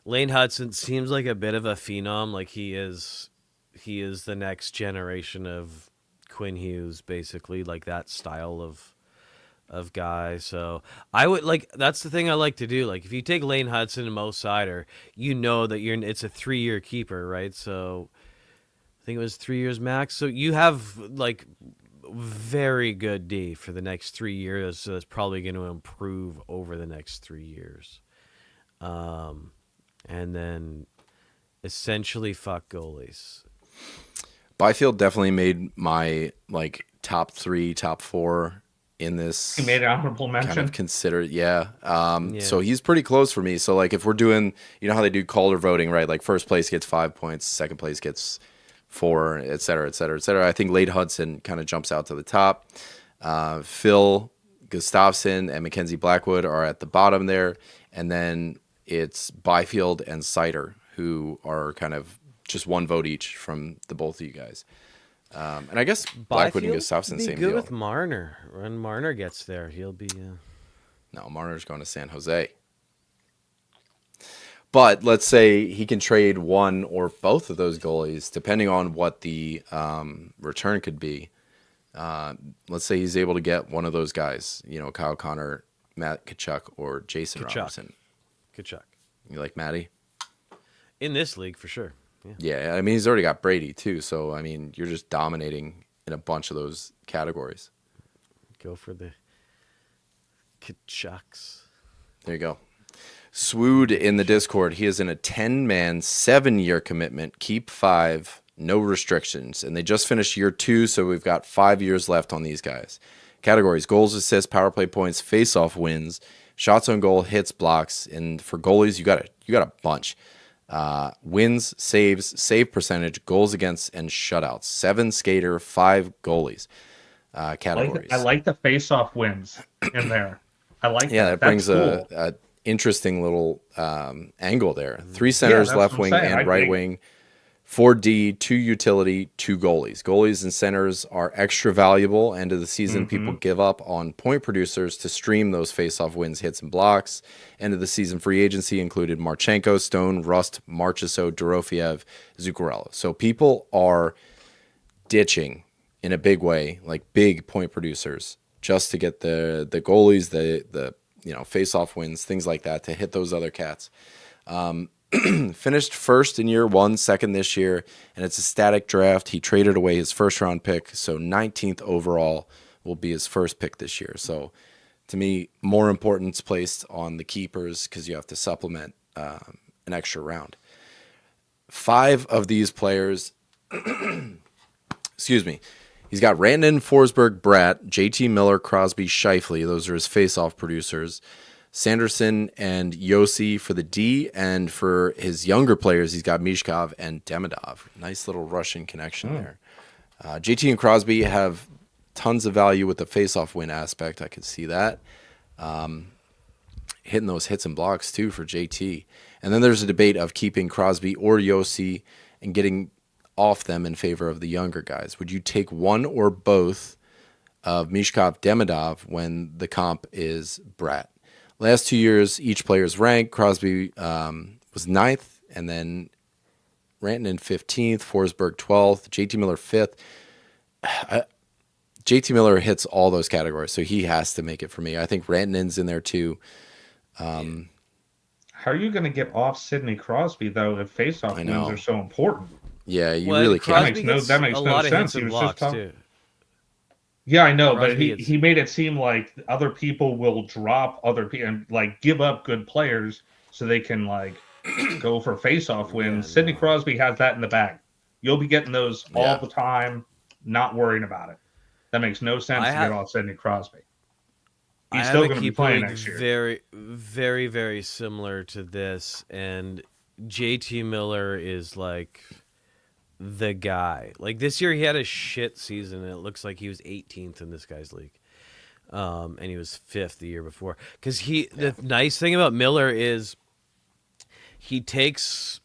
Lane Hudson seems like a bit of a phenom. Like he is the next generation of Quinn Hughes, basically, like that style of guy. So I would that's the thing I like to do. Like if you take Lane Hudson and Mo Seider, that it's a 3-year keeper, right? So I think it was 3 years max. So you have like very good D for the next 3 years. So it's probably going to improve over the next 3 years. And then essentially fuck goalies. Byfield definitely made my top 3, top 4 in this. He made an honorable mention. Kind of considered, yeah. So he's pretty close for me. So like if we're doing, how they do Calder voting, right? Like first place gets 5 points, second place gets 4, et cetera, et cetera, et cetera. I think Lane Hudson kind of jumps out to the top. Phil Gustafsson and Mackenzie Blackwood are at the bottom there, and then it's Byfield and Seider who are kind of just one vote each from the both of you guys. And I guess Blackwood and Gustafsson, same deal. Good with Marner. When Marner gets there, he'll be. No, Marner's going to San Jose. But let's say he can trade one or both of those goalies, depending on what the return could be. Let's say he's able to get one of those guys, Kyle Connor, Matt Tkachuk, or Jason Robertson. Tkachuk. You like Matty? In this league, for sure. Yeah, I mean, he's already got Brady, too. So, I mean, you're just dominating in a bunch of those categories. Go for the Tkachuks. There you go. Swood in the Discord. He is in a 10-man, 7-year commitment. Keep 5, no restrictions. And they just finished year 2, so we've got 5 years left on these guys. Categories: goals, assists, power play points, face-off wins, shots on goal, hits, blocks. And for goalies, you got a bunch. Wins, saves, save percentage, goals against, and shutouts. 7 skater, 5 goalies. Categories. I like the face-off wins in there. I like that brings cool. a interesting little angle there. 3 centers, left wing and right wing. 4 D, 2 utility, 2 goalies. Goalies and centers are extra valuable. End of the season, people give up on point producers to stream those face-off wins, hits, and blocks. End of the season free agency included Marchenko, Stone, Rust, Marchessault, Dorofiev, Zuccarello. So people are ditching in a big way, like big point producers, just to get the goalies, the face-off wins, things like that, to hit those other cats. Finished first in year 1, second this year, and it's a static draft. He traded away his first-round pick, so 19th overall will be his first pick this year. So, to me, more importance placed on the keepers because you have to supplement an extra round. 5 of these players, excuse me, he's got Rantanen, Forsberg, Bratt, JT Miller, Crosby, Scheifele. Those are his face-off producers. Sanderson and Yossi for the D, and for his younger players, he's got Mishkov and Demidov. Nice little Russian connection there. JT and Crosby have tons of value with the face-off win aspect. I could see that. Hitting those hits and blocks too for JT. And then there's a debate of keeping Crosby or Yossi and getting off them in favor of the younger guys. Would you take one or both of Mishkov, Demidov when the comp is Bratt? Last 2 years, each player's rank. Crosby was 9th, and then Rantanen 15th, Forsberg 12th, JT Miller 5th. JT Miller hits all those categories, so he has to make it for me. I think Rantanen's in there too. How are you going to get off Sidney Crosby, though, if faceoff wins are so important? Yeah, you really can't. That makes no sense. He was just talking. Yeah, I know, but he made it seem like other people will drop other people and like give up good players so they can like go for face-off wins. Yeah, Sidney Crosby has that in the bag. You'll be getting those all the time, not worrying about it. That makes no sense to get off Sidney Crosby. He's still going to be playing next year. Very, very, very similar to this, and JT Miller is like the guy. Like this year, he had a shit season, and it looks like he was 18th in this guy's league, and he was 5th the year before. Because the nice thing about Miller is he takes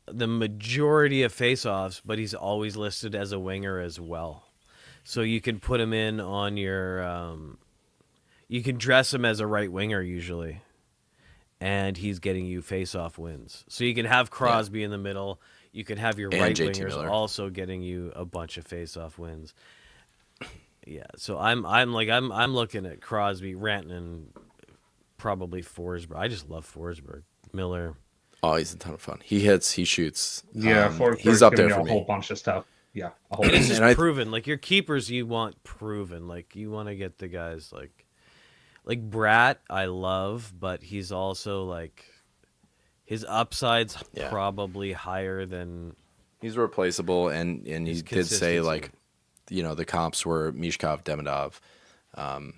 the majority of faceoffs, but he's always listed as a winger as well. So you can put him in on your, you can dress him as a right winger usually, and he's getting you face-off wins. So you can have Crosby in the middle. You can have your right wingers also getting you a bunch of face-off wins. Yeah, so I'm looking at Crosby, Rantanen, probably Forsberg. I just love Forsberg. Miller. Oh, he's a ton of fun. He hits, he shoots. Yeah, he's up there for me. A whole bunch of stuff. Yeah, a whole and it's just proven. Like your keepers, you want proven. Like you want to get the guys like Bratt. I love, but he's also like his upside's probably higher than. He's replaceable, and he did say like, the comps were Mishkov, Demidov,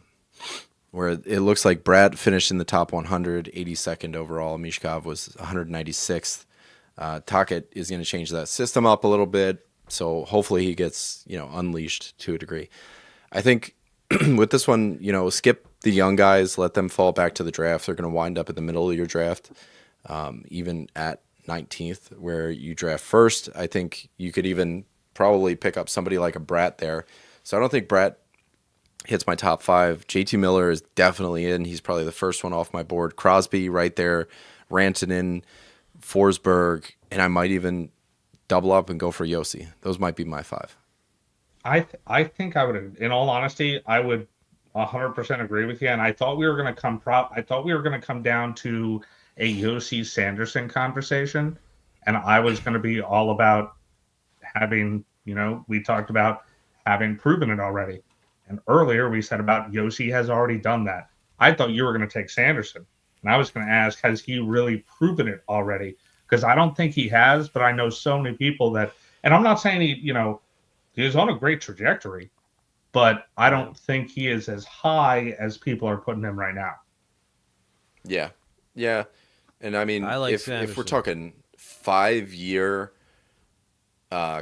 where it looks like Bratt finished in the top 100, 82nd overall. Mishkov was 196th. Tocchet is going to change that system up a little bit, so hopefully he gets unleashed to a degree. I think with this one, skip the young guys, let them fall back to the draft. They're going to wind up in the middle of your draft, even at 19th, where you draft first. I think you could even probably pick up somebody like a Bratt there. So I don't think Bratt hits my top 5. JT Miller is definitely in. He's probably the first one off my board. Crosby right there, Rantanen, Forsberg, and I might even double up and go for Yossi. Those might be my 5. I think I would, in all honesty, I would 100% agree with you. And I thought we were going to come down to a Yossi Sanderson conversation, and I was going to be all about having, we talked about having proven it already. And earlier we said about Yossi has already done that. I thought you were going to take Sanderson. And I was going to ask, has he really proven it already? Because I don't think he has, but I know so many people that, and I'm not saying he's on a great trajectory, but I don't think he is as high as people are putting him right now. Yeah. Yeah. And I mean, if we're talking 5-year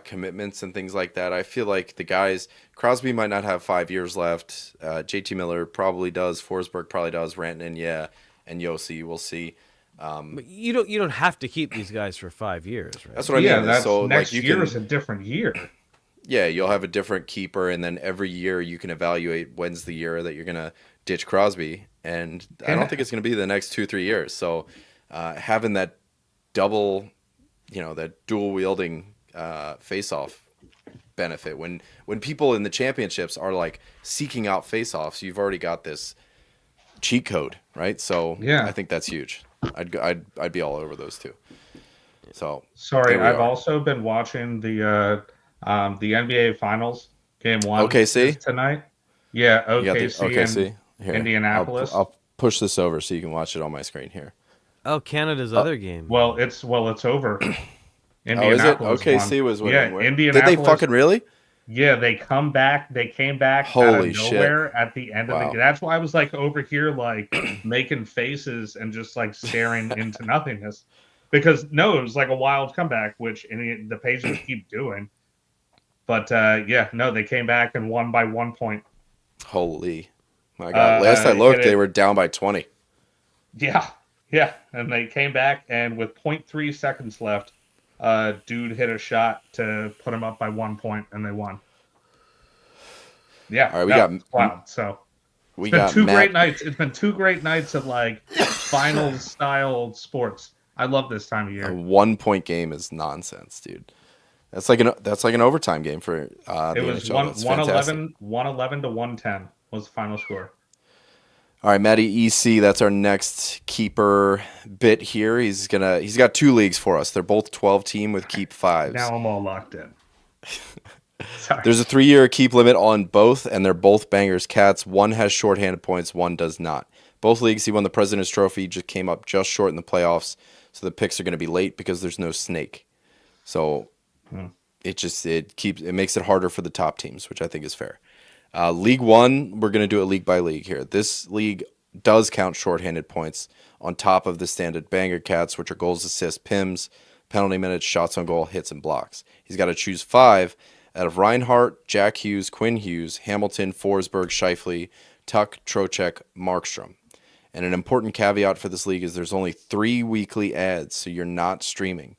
commitments and things like that, I feel like the guys, Crosby might not have 5 years left. JT Miller probably does. Forsberg probably does. Rantanen, and Yossi, we'll see. But you don't have to keep these guys for 5 years, right? That's what I mean. That's, so next year is a different year. Yeah, you'll have a different keeper, and then every year you can evaluate when's the year that you're going to ditch Crosby. And I don't think it's going to be the next 2-3 years. So having that double, that dual wielding face-off benefit, when people in the championships are like seeking out face-offs, you've already got this cheat code, right? So I think that's huge. I'd be all over those two. So sorry, I've also been watching the NBA Finals Game 1 OKC tonight. Yeah, OKC. Here, Indianapolis. I'll push this over so you can watch it on my screen here. Oh, Canada's other game. Well, it's over. Indianapolis OKC was winning. Yeah, Indianapolis. Did they fucking really? Yeah, they came back Holy out of nowhere at the end of the game. That's why I was like over here like making faces and just like staring into nothingness. Because it was like a wild comeback, which the pages keep doing. But yeah, no, they came back and won by 1 point. Holy, my God! Last I looked, they were down by 20. Yeah, yeah, and they came back, and with 0.3 seconds left, dude hit a shot to put him up by 1 point, and they won. Yeah, All right, no, it's wild. So we it's been got two Matt. great nights. It's been 2 great nights of like finals style sports. I love this time of A year. 1 point game is nonsense, dude. That's like an overtime game for the It was NHL. That's fantastic. 111 to 110 was the final score. All right, Matty EC. That's our next keeper bit here. He's got 2 leagues for us. They're both 12-team with keep 5s. Now I'm all locked in. Sorry. There's a 3-year keep limit on both, and they're both bangers cats. One has shorthanded points, one does not. Both leagues, he won the President's Trophy, just came up just short in the playoffs, so the picks are going to be late because there's no snake. So it makes it harder for the top teams, which I think is fair. League 1, we're going to do it league by league here. This league does count shorthanded points on top of the standard banger cats, which are goals, assists, PIMs, penalty minutes, shots on goal, hits, and blocks. He's got to choose 5 out of Reinhart, Jack Hughes, Quinn Hughes, Hamilton, Forsberg, Scheifele, Tuck, Trocheck, Markstrom. And an important caveat for this league is there's only 3 weekly ads, so you're not streaming.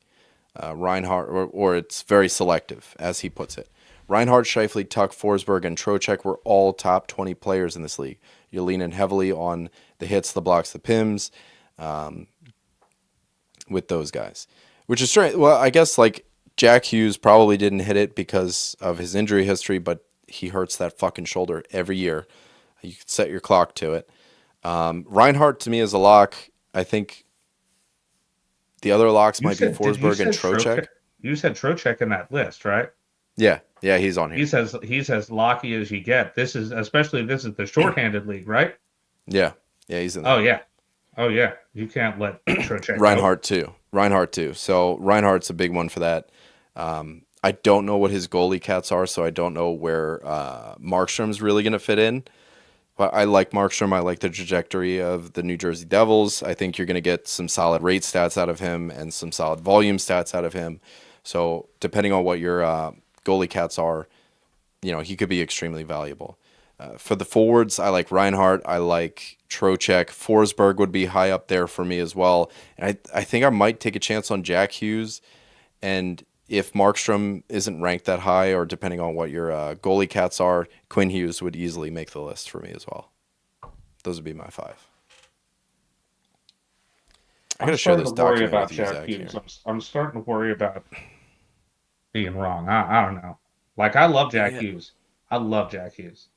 Reinhart, or it's very selective, as he puts it. Reinhart, Scheifele, Tuck, Forsberg, and Trocheck were all top 20 players in this league. You're leaning heavily on the hits, the blocks, the PIMs with those guys. Which is strange. Well, I guess like Jack Hughes probably didn't hit it because of his injury history, but he hurts that fucking shoulder every year. You could set your clock to it. Reinhart, to me, is a lock. I think the other locks might be Forsberg and Trocheck. You said Trocheck in that list, right? Yeah, he's on here. He's as locky as you get. This is the shorthanded league, right? Yeah, he's in there. Oh yeah. You can't let Trocheck Reinhart too. So Reinhardt's a big one for that. I don't know what his goalie cats are, so I don't know where Markstrom's really going to fit in. But I like Markstrom. I like the trajectory of the New Jersey Devils. I think you're going to get some solid rate stats out of him and some solid volume stats out of him. So depending on what your goalie cats are, he could be extremely valuable. For the forwards, I like Reinhart. I like Trocheck. Forsberg would be high up there for me as well. And I think I might take a chance on Jack Hughes. And if Markstrom isn't ranked that high, or depending on what your goalie cats are, Quinn Hughes would easily make the list for me as well. Those would be my 5. I gotta share this document with you, Zach, here. I'm starting to worry about being wrong. I don't know. Like, I love Jack Hughes. I love Jack Hughes.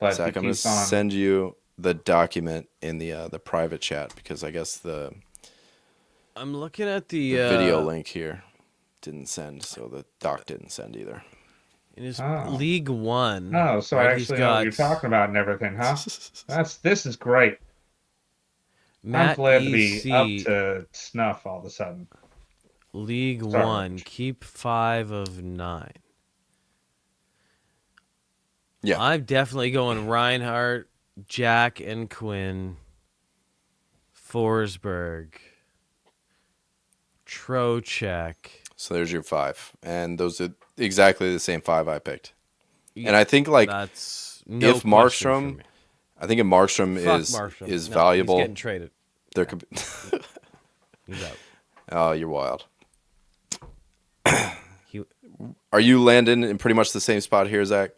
But Zach, I'm going to send you the document in the private chat because I guess I'm looking at the video link here didn't send, so the doc didn't send either. In his League 1. Oh, so I actually know what you're talking about and everything, huh? This is great. I'm glad to be up to snuff all of a sudden. League 1, keep 5 of 9. Yeah. I'm definitely going Reinhart, Jack and Quinn, Forsberg, Trocheck. So there's your 5. And those are exactly the same 5 I picked. And I think that's if Markstrom, I think if Markstrom is valuable. He's getting traded. There could be He's out. Oh, you're wild. Are you landing in pretty much the same spot here, Zach?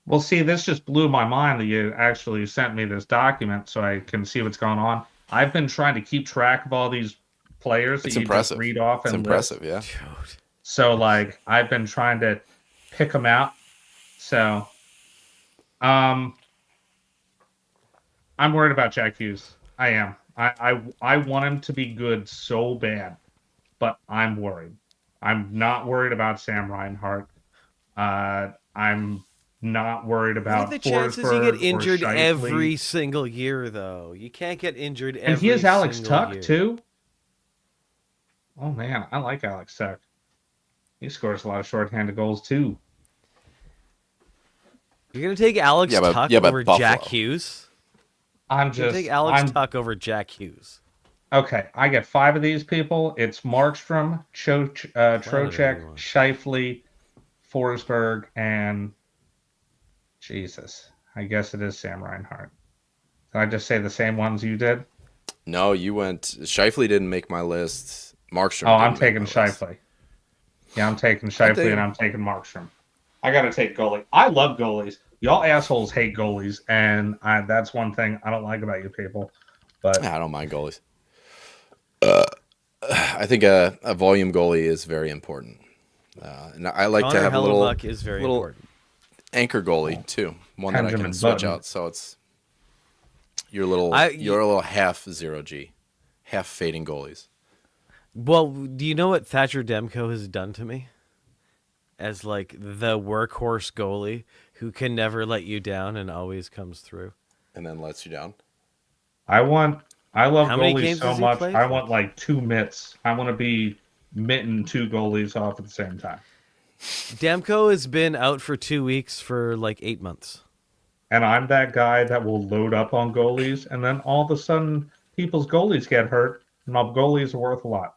Well, see, this just blew my mind that you actually sent me this document so I can see what's going on. I've been trying to keep track of all these players that you just read off. It's impressive, yeah. So, like, I've been trying to pick them out. So, I'm worried about Jack Hughes. I am. I want him to be good so bad, but I'm worried. I'm not worried about Sam Reinhart. I'm not worried about What are the chances Forsberg you get injured or every single year, though? You can't get injured every And he has Alex Tuck, year. too? Oh, man, I like Alex Tuck. He scores a lot of shorthanded goals, too. You're going to take Alex Tuck over Jack Hughes? Take Alex Tuck over Jack Hughes. Okay, I get 5 of these people. It's Markstrom, Trocheck, Scheifele, Forsberg, and Jesus. I guess it is Sam Reinhart. Did I just say the same ones you did? No, you went. Shifley didn't make my list. Markstrom. Oh, I'm didn't make taking my list. Shifley. Yeah, I'm taking I Shifley think- and I'm taking Markstrom. I got to take goalie. I love goalies. Y'all assholes hate goalies, and that's one thing I don't like about you people. But I don't mind goalies. I think a volume goalie is very important. And I like Connor to have a little, Hellebuck is very little important. anchor goalie too. One that I Benjamin can switch Button. out. So it's your little half 0G, half fading goalies. Well, do you know what Thatcher Demko has done to me? As like the workhorse goalie who can never let you down and always comes through. And then lets you down. I love How many goalies games so has he much. played? I want like 2 mitts. I want to be mitting 2 goalies off at the same time. Demko has been out for 2 weeks for like 8 months. And I'm that guy that will load up on goalies, and then all of a sudden people's goalies get hurt, and my goalies are worth a lot.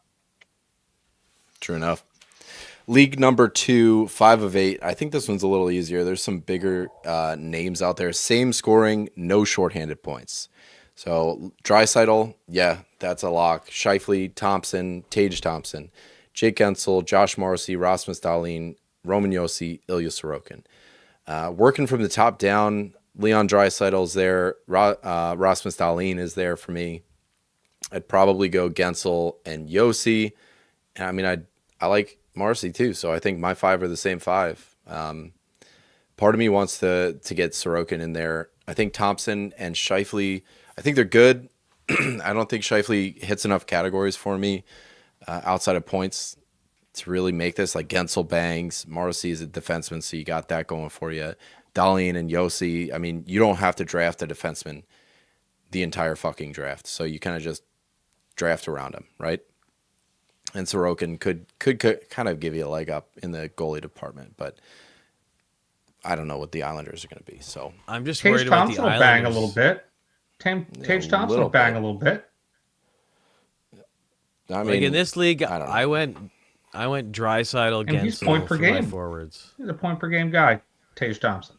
True enough. League number 2, 5 of 8. I think this one's a little easier. There's some bigger names out there. Same scoring, no shorthanded points. So Draisaitl, yeah, that's a lock. Shifley, Thompson, Tage Thompson, Jake Gensel, Josh Morrissey, Rasmus Dahlin, Roman Josi, Ilya Sorokin. Working from the top down, Leon Draisaitl's there. Rasmus Dahlin is there for me. I'd probably go Gensel and Josi. And I mean, I like Morrissey too, so I think my 5 are the same 5. Part of me wants to get Sorokin in there. I think Thompson and Shifley, I think they're good. I don't think Shifley hits enough categories for me outside of points to really make this. Like Gensel bangs, Morrissey is a defenseman, so you got that going for you. Dahlin and Josi, I mean, you don't have to draft a defenseman the entire fucking draft, so you kind of just draft around him, right? And Sorokin could kind of give you a leg up in the goalie department, but I don't know what the Islanders are going to be. So I'm just Tage worried about Thompson the will bang a Islanders. little bit. Tage Thompson will bang a little bit. I mean, Like in this league, I don't know. I went Draisaitl, And he's Gensel point per for my game. forwards. He's a point per game guy, Tage Thompson.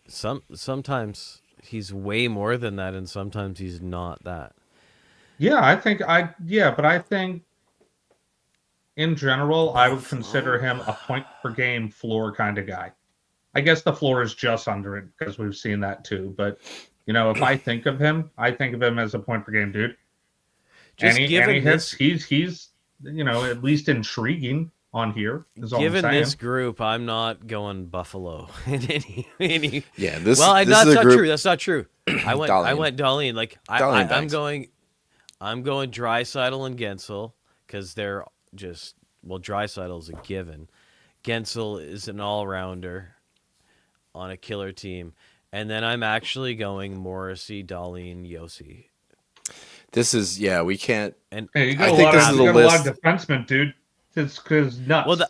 Sometimes he's way more than that, and sometimes he's not that. Yeah, but I think in general, I would consider him a point per game floor kind of guy. I guess the floor is just under it because we've seen that too. But if I think of him, I think of him as a point per game dude. Just Any hits, he's at least intriguing on here. Is all Given I'm saying. this group, I'm not going Buffalo in any. Yeah, this. Well, this that's is a not group, true. That's not true. I went Dahlin. Like Dahlin I'm bangs. going Draisaitl and Gensel because they're just Draisaitl's a given. Gensel is an all-rounder on a killer team, and then I'm actually going Morrissey, Dahlin, Josi. This is we can't. And Hey, I think this is a a lot list. of defensemen, dude. It's because nuts. well,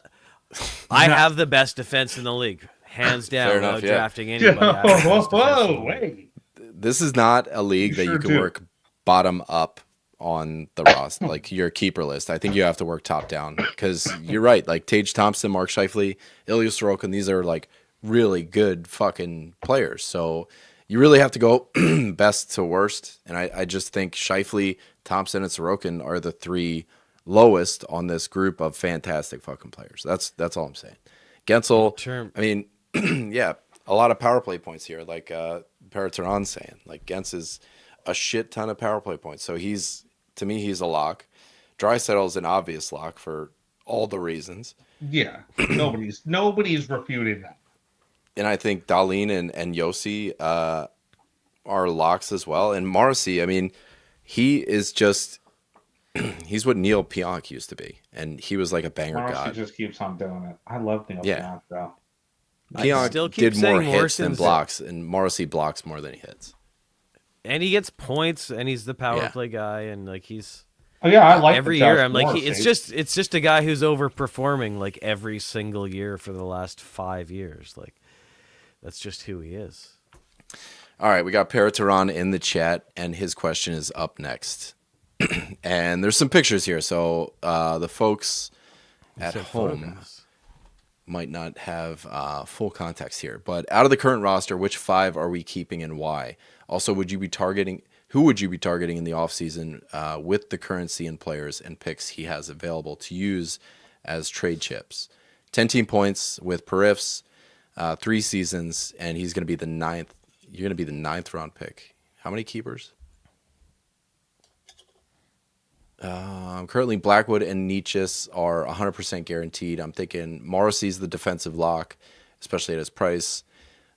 I have the best defense in the league, hands down, Fair enough, without yeah. drafting anybody. I have the best defense in the Whoa, league. wait. This is not a league that sure you can do. work bottom up on the roster, like your keeper list. I think you have to work top down because you're right. Like Tage Thompson, Mark Scheifele, Ilya Sorokin, these are like really good fucking players. So you really have to go best to worst. And I just think Scheifele, Thompson, and Sorokin are the 3 lowest on this group of fantastic fucking players. That's all I'm saying. Gensel, I mean, yeah, a lot of power play points here, like Paratoran's saying. Like Gens is a shit ton of power play points. So to me, he's a lock. Draisaitl's an obvious lock for all the reasons. Yeah, nobody's refuting that. And I think Dahlin and Josi are locks as well. And Morrissey, I mean, he is just he's what Neil Pionk used to be, and he was like a banger Morrissey god. just keeps on doing it. I love Neil Pionk, though. Pionk still keep did more saying hits than Morrison's- blocks, and Morrissey blocks more than he hits. And he gets points, and he's the power Yeah. play guy, and like he's Oh yeah, I like every the year. Josh I'm like, Morrissey. it's just a guy who's overperforming like every single year for the last 5 years. Like that's just who he is. All right, we got Paratoran in the chat, and his question is up next. And there's some pictures here, so the folks at Said home photographs. might not have full context here. But out of the current roster, which 5 are we keeping and why? Also, who would you be targeting in the offseason with the currency and players and picks he has available to use as trade chips? 10 team points with Perifs, 3 seasons, and he's going to be the 9th. You're going to be the 9th round pick. How many keepers? Currently, Blackwood and Nietzsche's are 100% guaranteed. I'm thinking Morrissey's the defensive lock, especially at his price.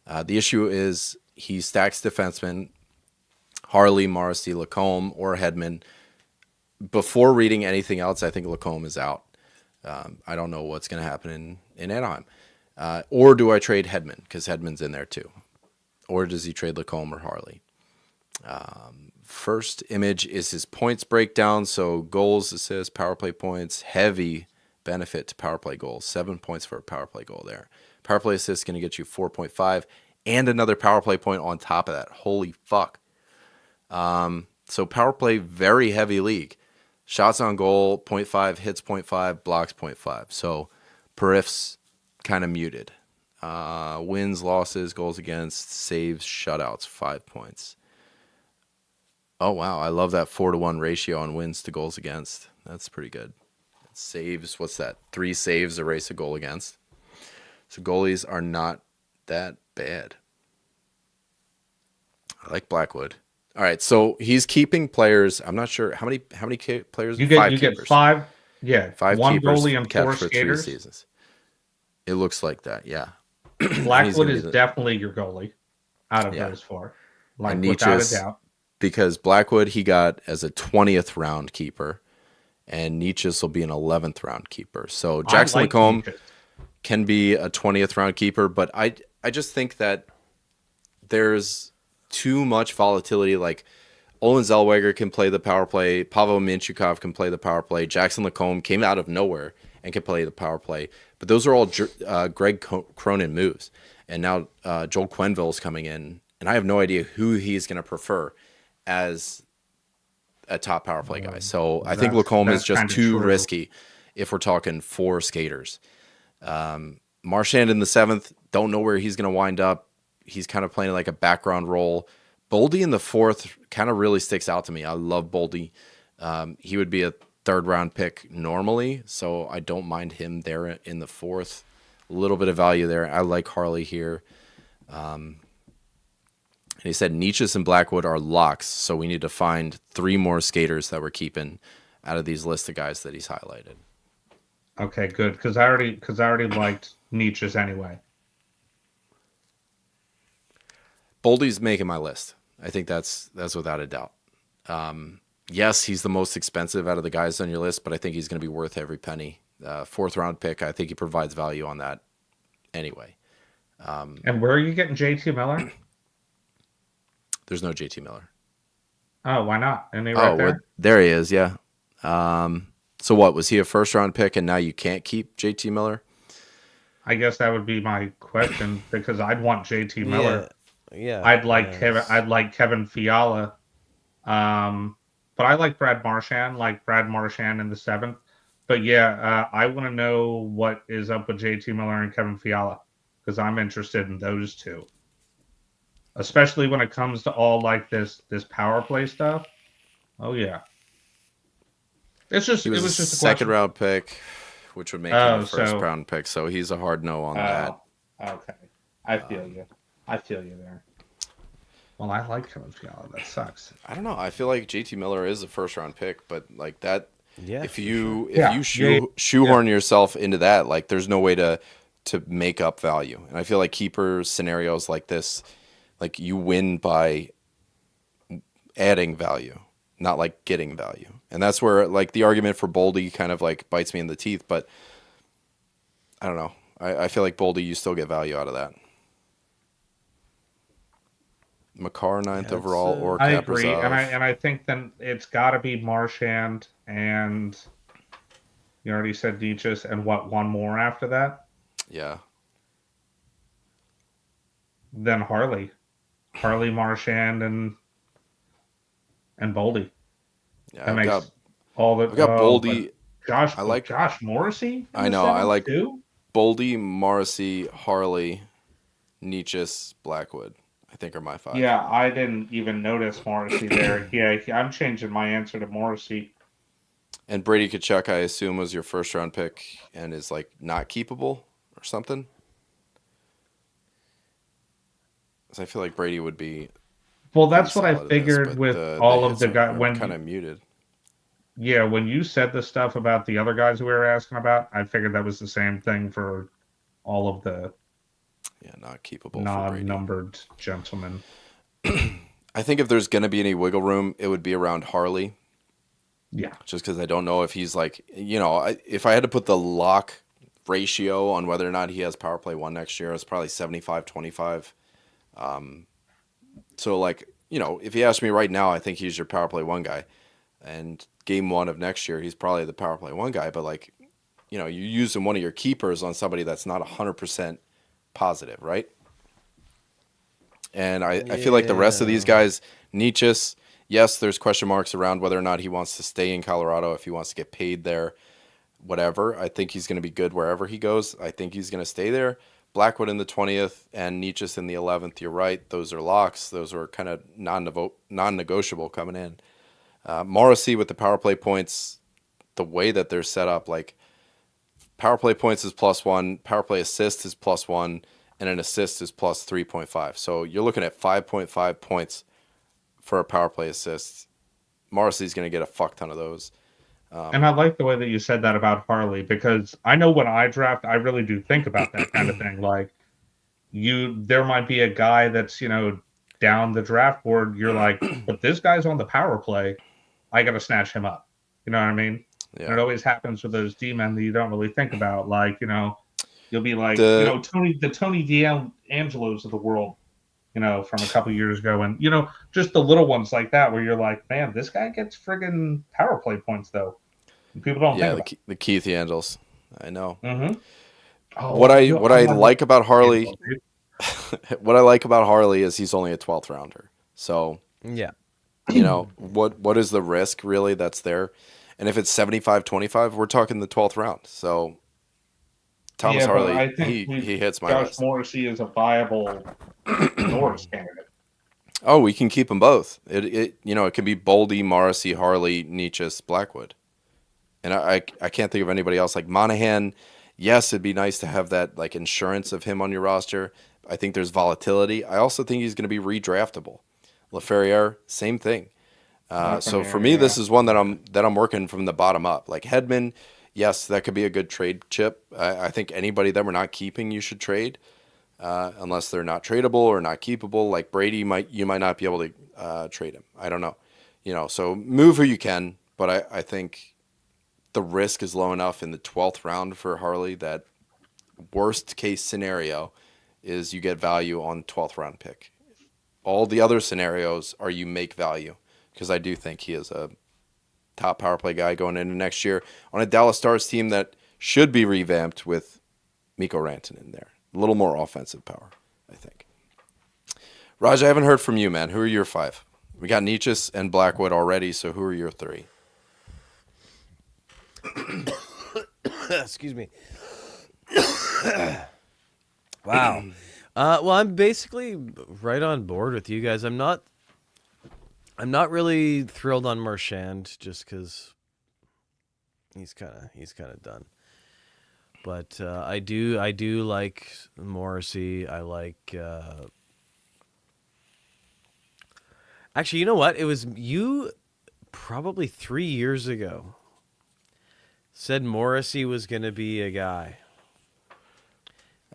The issue is he stacks defensemen, Harley, Morrissey, Lacombe, or Hedman. Before reading anything else, I think Lacombe is out. I don't know what's going to happen in Anaheim. Or do I trade Hedman? Because Hedman's in there too. Or does he trade Lacombe or Harley? First image is his points breakdown. So goals, assists, power play points, heavy benefit to power play goals. 7 points for a power play goal there. Power play assist is going to get you 4.5 and another power play point on top of that. Holy fuck. So power play, very heavy league. Shots on goal, 0.5, hits 0.5, blocks 0.5. So Perif's kind of muted. Wins, losses, goals against, saves, shutouts, 5 points. Oh, wow. I love that 4-to-1 ratio on wins to goals against. That's pretty good. Saves, what's that? 3 saves, erase a goal against. So goalies are not that bad. I like Blackwood. All right, so he's keeping players. I'm not sure how many players. You Five get keepers. 5. Yeah, 5 one keepers goalie and kept 4 for skaters. 3 seasons. It looks like that, yeah. Blackwood is definitely your goalie out of those 4, like without a doubt. Because Blackwood he got as a 20th round keeper, and Nietzsche's will be an 11th round keeper. So Jackson Lacombe can be a 20th round keeper, but I just think that there's too much volatility. Like Olen Zellweger can play the power play, Pavel Mintyukov can play the power play, Jackson Lacombe came out of nowhere and can play the power play. But those are all Greg Cronin moves. And now Joel Quenneville is coming in, and I have no idea who he's going to prefer as a top power play guy. So I think Lacombe is just too risky if we're talking 4 skaters. Marchand in the 7th, don't know where he's going to wind up. He's kind of playing like a background role. Boldy in the 4th kind of really sticks out to me. I love Boldy. He would be a 3rd round pick normally, so I don't mind him there in the 4th. A little bit of value there. I like Harley here. And he said Nietzsche's and Blackwood are locks, so we need to find 3 more skaters that we're keeping out of these list of guys that he's highlighted. Okay, good, because I already liked Nietzsche's anyway. Boldy's making my list. I think that's without a doubt. Yes, he's the most expensive out of the guys on your list, but I think he's going to be worth every penny. 4th round pick, I think he provides value on that anyway. And where are you getting JT Miller? There's no JT Miller. Oh, why not? Isn't he right there? Well, there he is, yeah. So what, was he a 1st round pick and now you can't keep JT Miller? I guess that would be my question, because I'd want JT Miller. Yeah. I'd like Kevin Fiala. But I like Brad Marchand in the 7th. But yeah, I want to know what is up with JT Miller and Kevin Fiala, because I'm interested in those 2. Especially when it comes to all like this power play stuff. Oh yeah. It was just a 2nd round pick, which would make him a 1st round pick. So he's a hard no on that. Okay. I feel you there. Well, I like Kevin Fiala. That sucks. I don't know. I feel like JT Miller is a 1st round pick, but like that, if you shoehorn yourself into that, like there's no way to make up value. And I feel like keeper scenarios like this, like you win by adding value, not like getting value. And that's where like the argument for Boldy kind of like bites me in the teeth. But I don't know. I feel like Boldy, you still get value out of that. Makar 9th overall or Kaprizov. I agree, and I think then it's got to be Marchand, and you already said Nietzsche's, and one more after that? Yeah. Then Harley, Marchand, and Boldy. Yeah, that I've makes got all the. Boldy. Josh. I like Josh Morrissey. I know. I like. Too? Boldy, Morrissey, Harley, Nietzsche, Blackwood, I think are my 5. Yeah, I didn't even notice Morrissey there. Yeah, I'm changing my answer to Morrissey. And Brady Tkachuk, I assume, was your first round pick and is like not keepable or something. Because I feel like Brady would be. Well, that's what I solid in this, figured but with all of hits the guys. are kind of muted. Yeah, when you said the stuff about the other guys we were asking about, I figured that was the same thing for all of the not keepable non-numbered gentlemen. I think if there's going to be any wiggle room, it would be around Harley. Yeah. Just because I don't know if he's like, if I had to put the lock ratio on whether or not he has power play 1 next year, it's probably 75-25. So like, if you ask me right now, I think he's your power play 1 guy. And game 1 of next year, he's probably the power play 1 guy. But like, you're using one of your keepers on somebody that's not 100% positive, right? And I feel like the rest of these guys, Nietzsche, yes, there's question marks around whether or not he wants to stay in Colorado, if he wants to get paid there, whatever. I think he's going to be good wherever he goes. I think he's going to stay there. Blackwood in the 20th and Nietzsche in the 11th. You're right. Those are locks. Those are kind of non-negotiable coming in. Morrissey with the power play points, the way that they're set up, like power play points is +1, power play assist is +1, and an assist is +3.5. So you're looking at 5.5 points for a power play assist. Morrissey's going to get a fuck ton of those. And I like the way that you said that about Harley, because I know when I draft, I really do think about that kind of thing. Like, there might be a guy that's, down the draft board. You're like, but this guy's on the power play. I got to snatch him up. You know what I mean? Yeah. And it always happens with those D-men that you don't really think about. Like, you'll be like, the Tony DeAngelos of the world, from a couple years ago. And, just the little ones like that where you're like, man, this guy gets friggin' power play points, though. And people don't think about the Keith Angels. I know. Mm-hmm. Oh, what I like about Harley, what I like about Harley is he's only a 12th rounder. So, yeah. What is the risk really that's there? And if it's 75-25, we're talking the 12th round. So Thomas Harley, I think he hits my list. Josh Morrissey is a viable Norris candidate. Oh, we can keep them both. It can be Boldy, Morrissey, Harley, Nietzsche, Blackwood. And I can't think of anybody else. Like Monahan, yes, it'd be nice to have that like insurance of him on your roster. I think there's volatility. I also think he's going to be redraftable. LaFerriere, same thing. So for me, this is one that I'm working from the bottom up. Like Hedman, yes, that could be a good trade chip. I think anybody that we're not keeping, you should trade, unless they're not tradable or not keepable. Like Brady, you might not be able to trade him. I don't know. So move who you can, but I think the risk is low enough in the 12th round for Harley that worst case scenario is you get value on 12th round pick. All the other scenarios are you make value, because I do think he is a top power play guy going into next year on a Dallas Stars team that should be revamped with Mikko Rantanen in there. A little more offensive power, I think. Raj, I haven't heard from you, man. Who are your 5? We got Nietzsche and Blackwood already, so who are your 3? Excuse me. Wow. Well, I'm basically right on board with you guys. I'm not really thrilled on Marchand just because he's kind of done. But I do like Morrissey. I like. Actually, you know what? It was you probably 3 years ago said Morrissey was going to be a guy.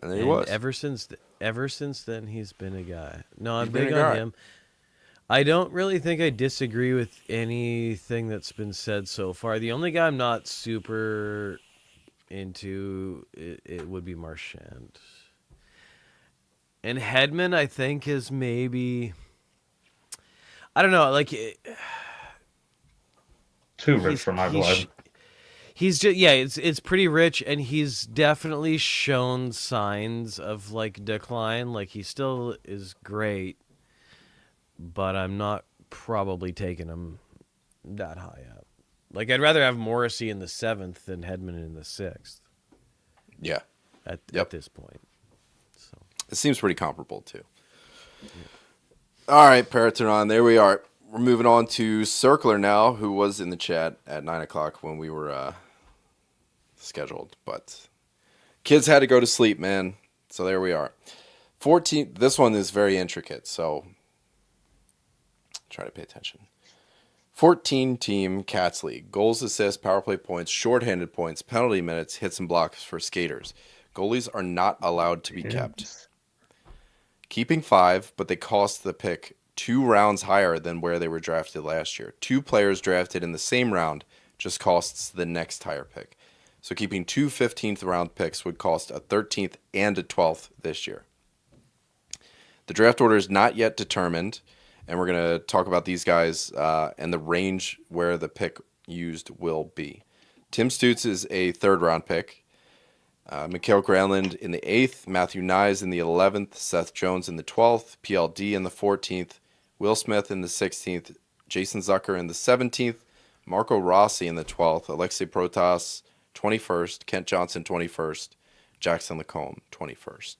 And there he was. Ever since then, he's been a guy. No, I'm big on him. I don't really think I disagree with anything that's been said so far. The only guy I'm not super into it would be Marchand. And Hedman, I think, is maybe... I don't know, like... Too rich for my blood. He's just, yeah, it's pretty rich, and he's definitely shown signs of like decline. Like he still is great, but I'm not probably taking him that high up. Like I'd rather have Morrissey in the 7th than Hedman in the 6th. Yeah, at this point. So it seems pretty comparable too. Yeah. All right, Paraton, there we are. We're moving on to Circler now, who was in the chat at 9:00 when we were scheduled, but kids had to go to sleep, man. So there we are. 14. This one is very intricate, so try to pay attention. 14-team Cats League. Goals, assists, power play points, shorthanded points, penalty minutes, hits, and blocks for skaters. Goalies are not allowed to be kept. Keeping 5, but they cost the pick 2 rounds higher than where they were drafted last year. 2 players drafted in the same round just costs the next higher pick. So keeping 2 15th round picks would cost a 13th and a 12th this year. The draft order is not yet determined, and we're going to talk about these guys and the range where the pick used will be. Tim Stutz is a 3rd round pick. Mikael Granlund in the 8th, Matthew Nyes in the 11th, Seth Jones in the 12th, PLD in the 14th, Will Smith in the 16th, Jason Zucker in the 17th, Marco Rossi in the 12th, Alexei Protas 21st, Kent Johnson 21st, Jackson Lacombe 21st.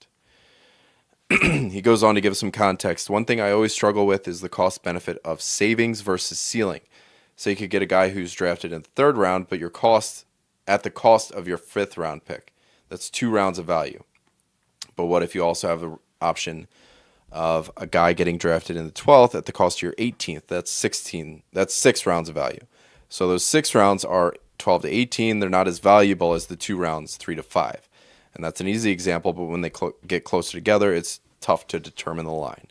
He goes on to give some context. One thing I always struggle with is the cost benefit of savings versus ceiling. So you could get a guy who's drafted in the 3rd round, but your cost at the cost of your 5th round pick. That's 2 rounds of value. But what if you also have the option of a guy getting drafted in the 12th at the cost of your 18th? That's 16. That's 6 rounds of value. So those 6 rounds are 12 to 18. They're not as valuable as the 2 rounds, 3 to 5. And that's an easy example, but when they get closer together, it's tough to determine the line.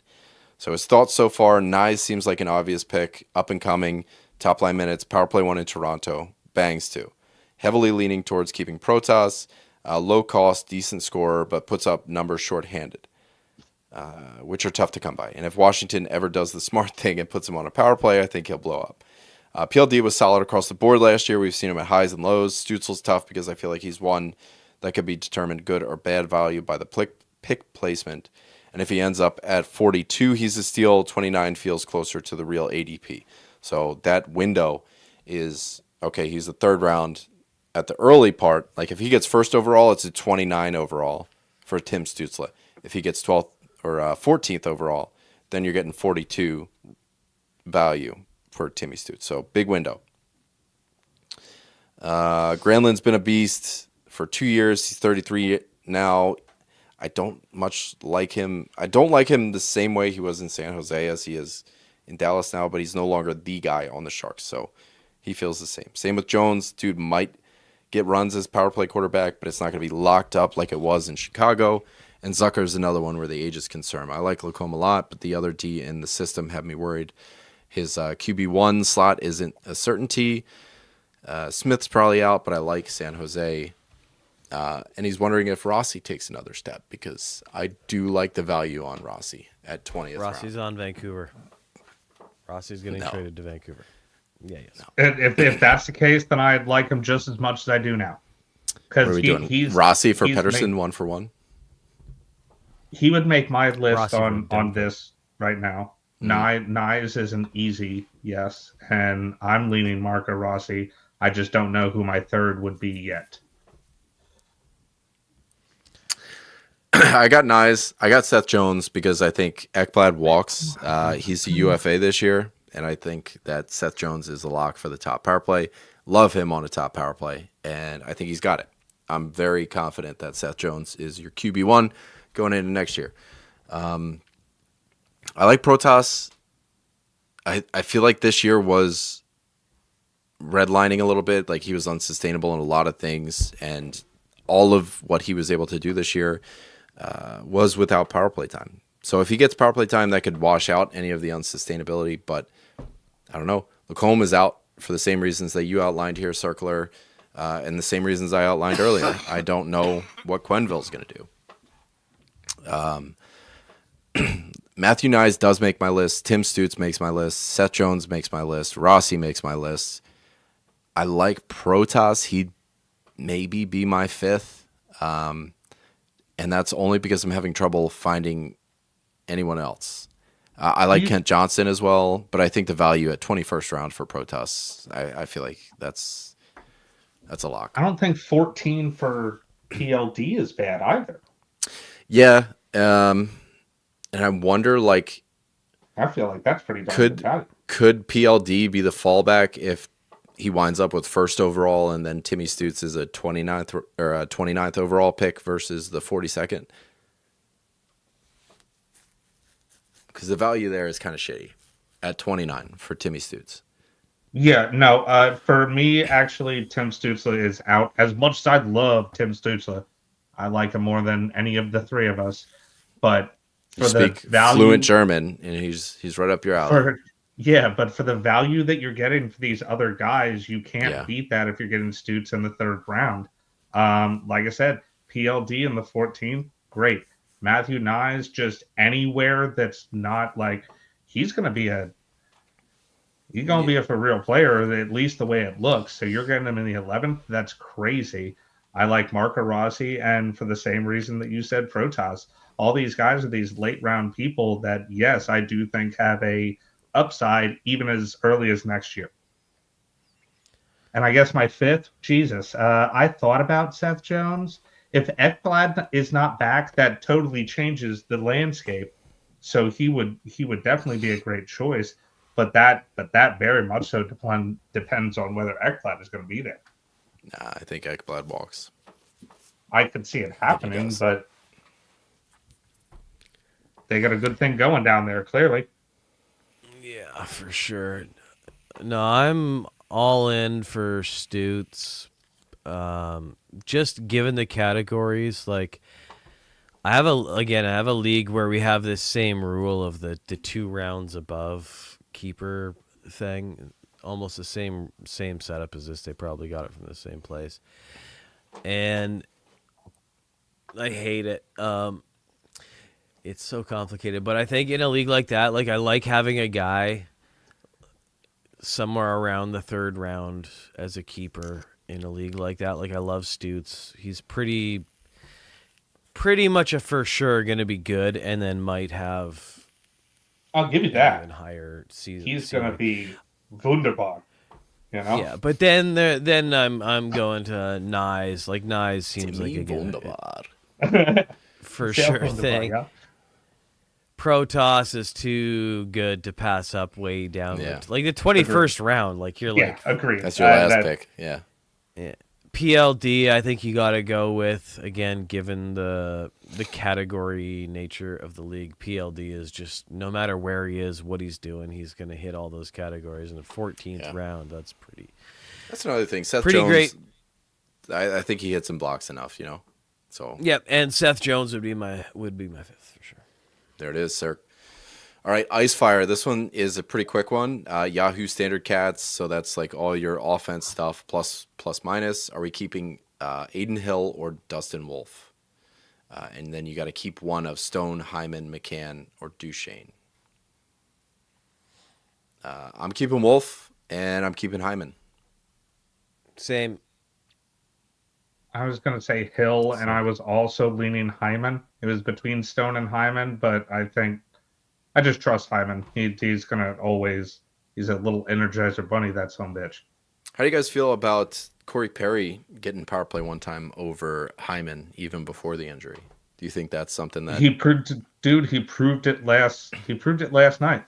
So his thoughts so far, Nyes seems like an obvious pick, up and coming, top line minutes, power play 1 in Toronto, bangs 2. Heavily leaning towards keeping Protas, low cost, decent scorer, but puts up numbers shorthanded, which are tough to come by. And if Washington ever does the smart thing and puts him on a power play, I think he'll blow up. PLD was solid across the board last year. We've seen him at highs and lows. Stutzel's tough because I feel like he's one that could be determined good or bad value by the pick placement. And if he ends up at 42, he's a steal. 29 feels closer to the real ADP. So that window is, okay, he's the 3rd round at the early part. Like if he gets 1st overall, it's a 29 overall for Tim Stützle. If he gets 12th or 14th overall, then you're getting 42 value for Timmy Stutz. So big window. Granlund's been a beast for 2 years. He's 33 now. I don't much like him. I don't like him the same way he was in San Jose as he is in Dallas now, but he's no longer the guy on the Sharks, so he feels the same. Same with Jones. Dude might get runs as power play quarterback, but it's not going to be locked up like it was in Chicago. And Zucker's another one where the age is concerned. I like Lacombe a lot, but the other D in the system have me worried. His QB1 slot isn't a certainty. Smith's probably out, but I like San Jose. And he's wondering if Rossi takes another step because I do like the value on Rossi at 20th Rossi's round. on Vancouver. Rossi's getting traded to Vancouver. Yeah, yes. No. If that's the case, then I'd like him just as much as I do now. Because he's Rossi for Pettersson 1-for-1. He would make my list Rossi on this right now. Nyes is an easy yes, and I'm leaning Marco Rossi. I just don't know who my 3rd would be yet. I got Nyes. I got Seth Jones because I think Ekblad walks. He's a UFA this year, and I think that Seth Jones is a lock for the top power play. Love him on a top power play, and I think he's got it. I'm very confident that Seth Jones is your QB1 going into next year. I like Protas. I feel like this year was redlining a little bit. Like he was unsustainable in a lot of things, and all of what he was able to do this year was without power play time. So if he gets power play time, that could wash out any of the unsustainability. But I don't know. Lacombe is out for the same reasons that you outlined here, Circular, and the same reasons I outlined earlier. I don't know what Quenneville's going to do. Matthew Nyes does make my list. Tim Stutz makes my list. Seth Jones makes my list. Rossi makes my list. I like Protas. He'd maybe be my 5th. And that's only because I'm having trouble finding anyone else. I like Kent Johnson as well, but I think the value at 21st round for Protas, I feel like that's a lock. I don't think 14 for PLD is bad either. Yeah, and I wonder, like, I feel like that's pretty darn good value. could PLD be the fallback if he winds up with first overall and then Timmy Stutz is a 29th or a 29th overall pick versus the 42nd? Because the value there is kind of shitty at 29 for Timmy Stutz. Yeah, no. For me, actually, Tim Stützle is out. As much as I love Tim Stützle, I like him more than any of the three of us. But You speak fluent German, and he's right up your alley. But for the value that you're getting for these other guys, you can't beat that if you're getting Stutz in the third round. Like I said, PLD in the 14th, great. Matthew Nyes, just anywhere that's not like he's going to be a for real player, at least the way it looks. So you're getting him in the 11th. That's crazy. I like Marco Rossi, and for the same reason that you said, Protas. All these guys are these late round people that, yes, I do think have a upside even as early as next year. And I guess my fifth, Jesus, I thought about Seth Jones. If Ekblad is not back, that totally changes the landscape. So he would definitely be a great choice. But that very much so depends on whether Ekblad is going to be there. Nah, I think Ekblad walks. I could see it happening, but they got a good thing going down there, clearly. Yeah, for sure. No, I'm all in for Stutz. Just given the categories, like I have a league where we have this same rule of the 2 rounds above keeper thing, almost the same setup as this. They probably got it from the same place, and I hate it. It's so complicated, but I think in a league like that, like I like having a guy somewhere around the 3rd round as a keeper in a league like that. Like I love Stutz. He's pretty much a for sure going to be good, and then might have. I'll give you that. Even higher season. He's going to be wunderbar. You know? Yeah, but then I'm going to Nyes. Like Nyes seems like a for sure thing. Yeah. Protas is too good to pass up way down. Yeah. Like the 21st round, like you're like agreed. That's your last pick. Yeah. PLD, I think you got to go with, again, given the category nature of the league. PLD is just, no matter where he is, what he's doing, he's going to hit all those categories in the 14th round. That's another thing. Seth pretty Jones, great. I think he hits some blocks enough, So yep, and Seth Jones would be my 5th for sure. There it is, sir. All right, Ice Fire. This one is a pretty quick one. Yahoo Standard Cats, so that's like all your offense stuff, plus minus. Are we keeping Aiden Hill or Dustin Wolf? And then you got to keep one of Stone, Hyman, McCann, or Duchesne. I'm keeping Wolf, and I'm keeping Hyman. Same. I was going to say Hill, and I was also leaning Hyman. It was between Stone and Hyman, but I think I just trust Hyman. He's going to always – he's a little Energizer bunny, that son of a bitch. How do you guys feel about Corey Perry getting power play one time over Hyman even before the injury? Do you think that's something that – He proved it last night.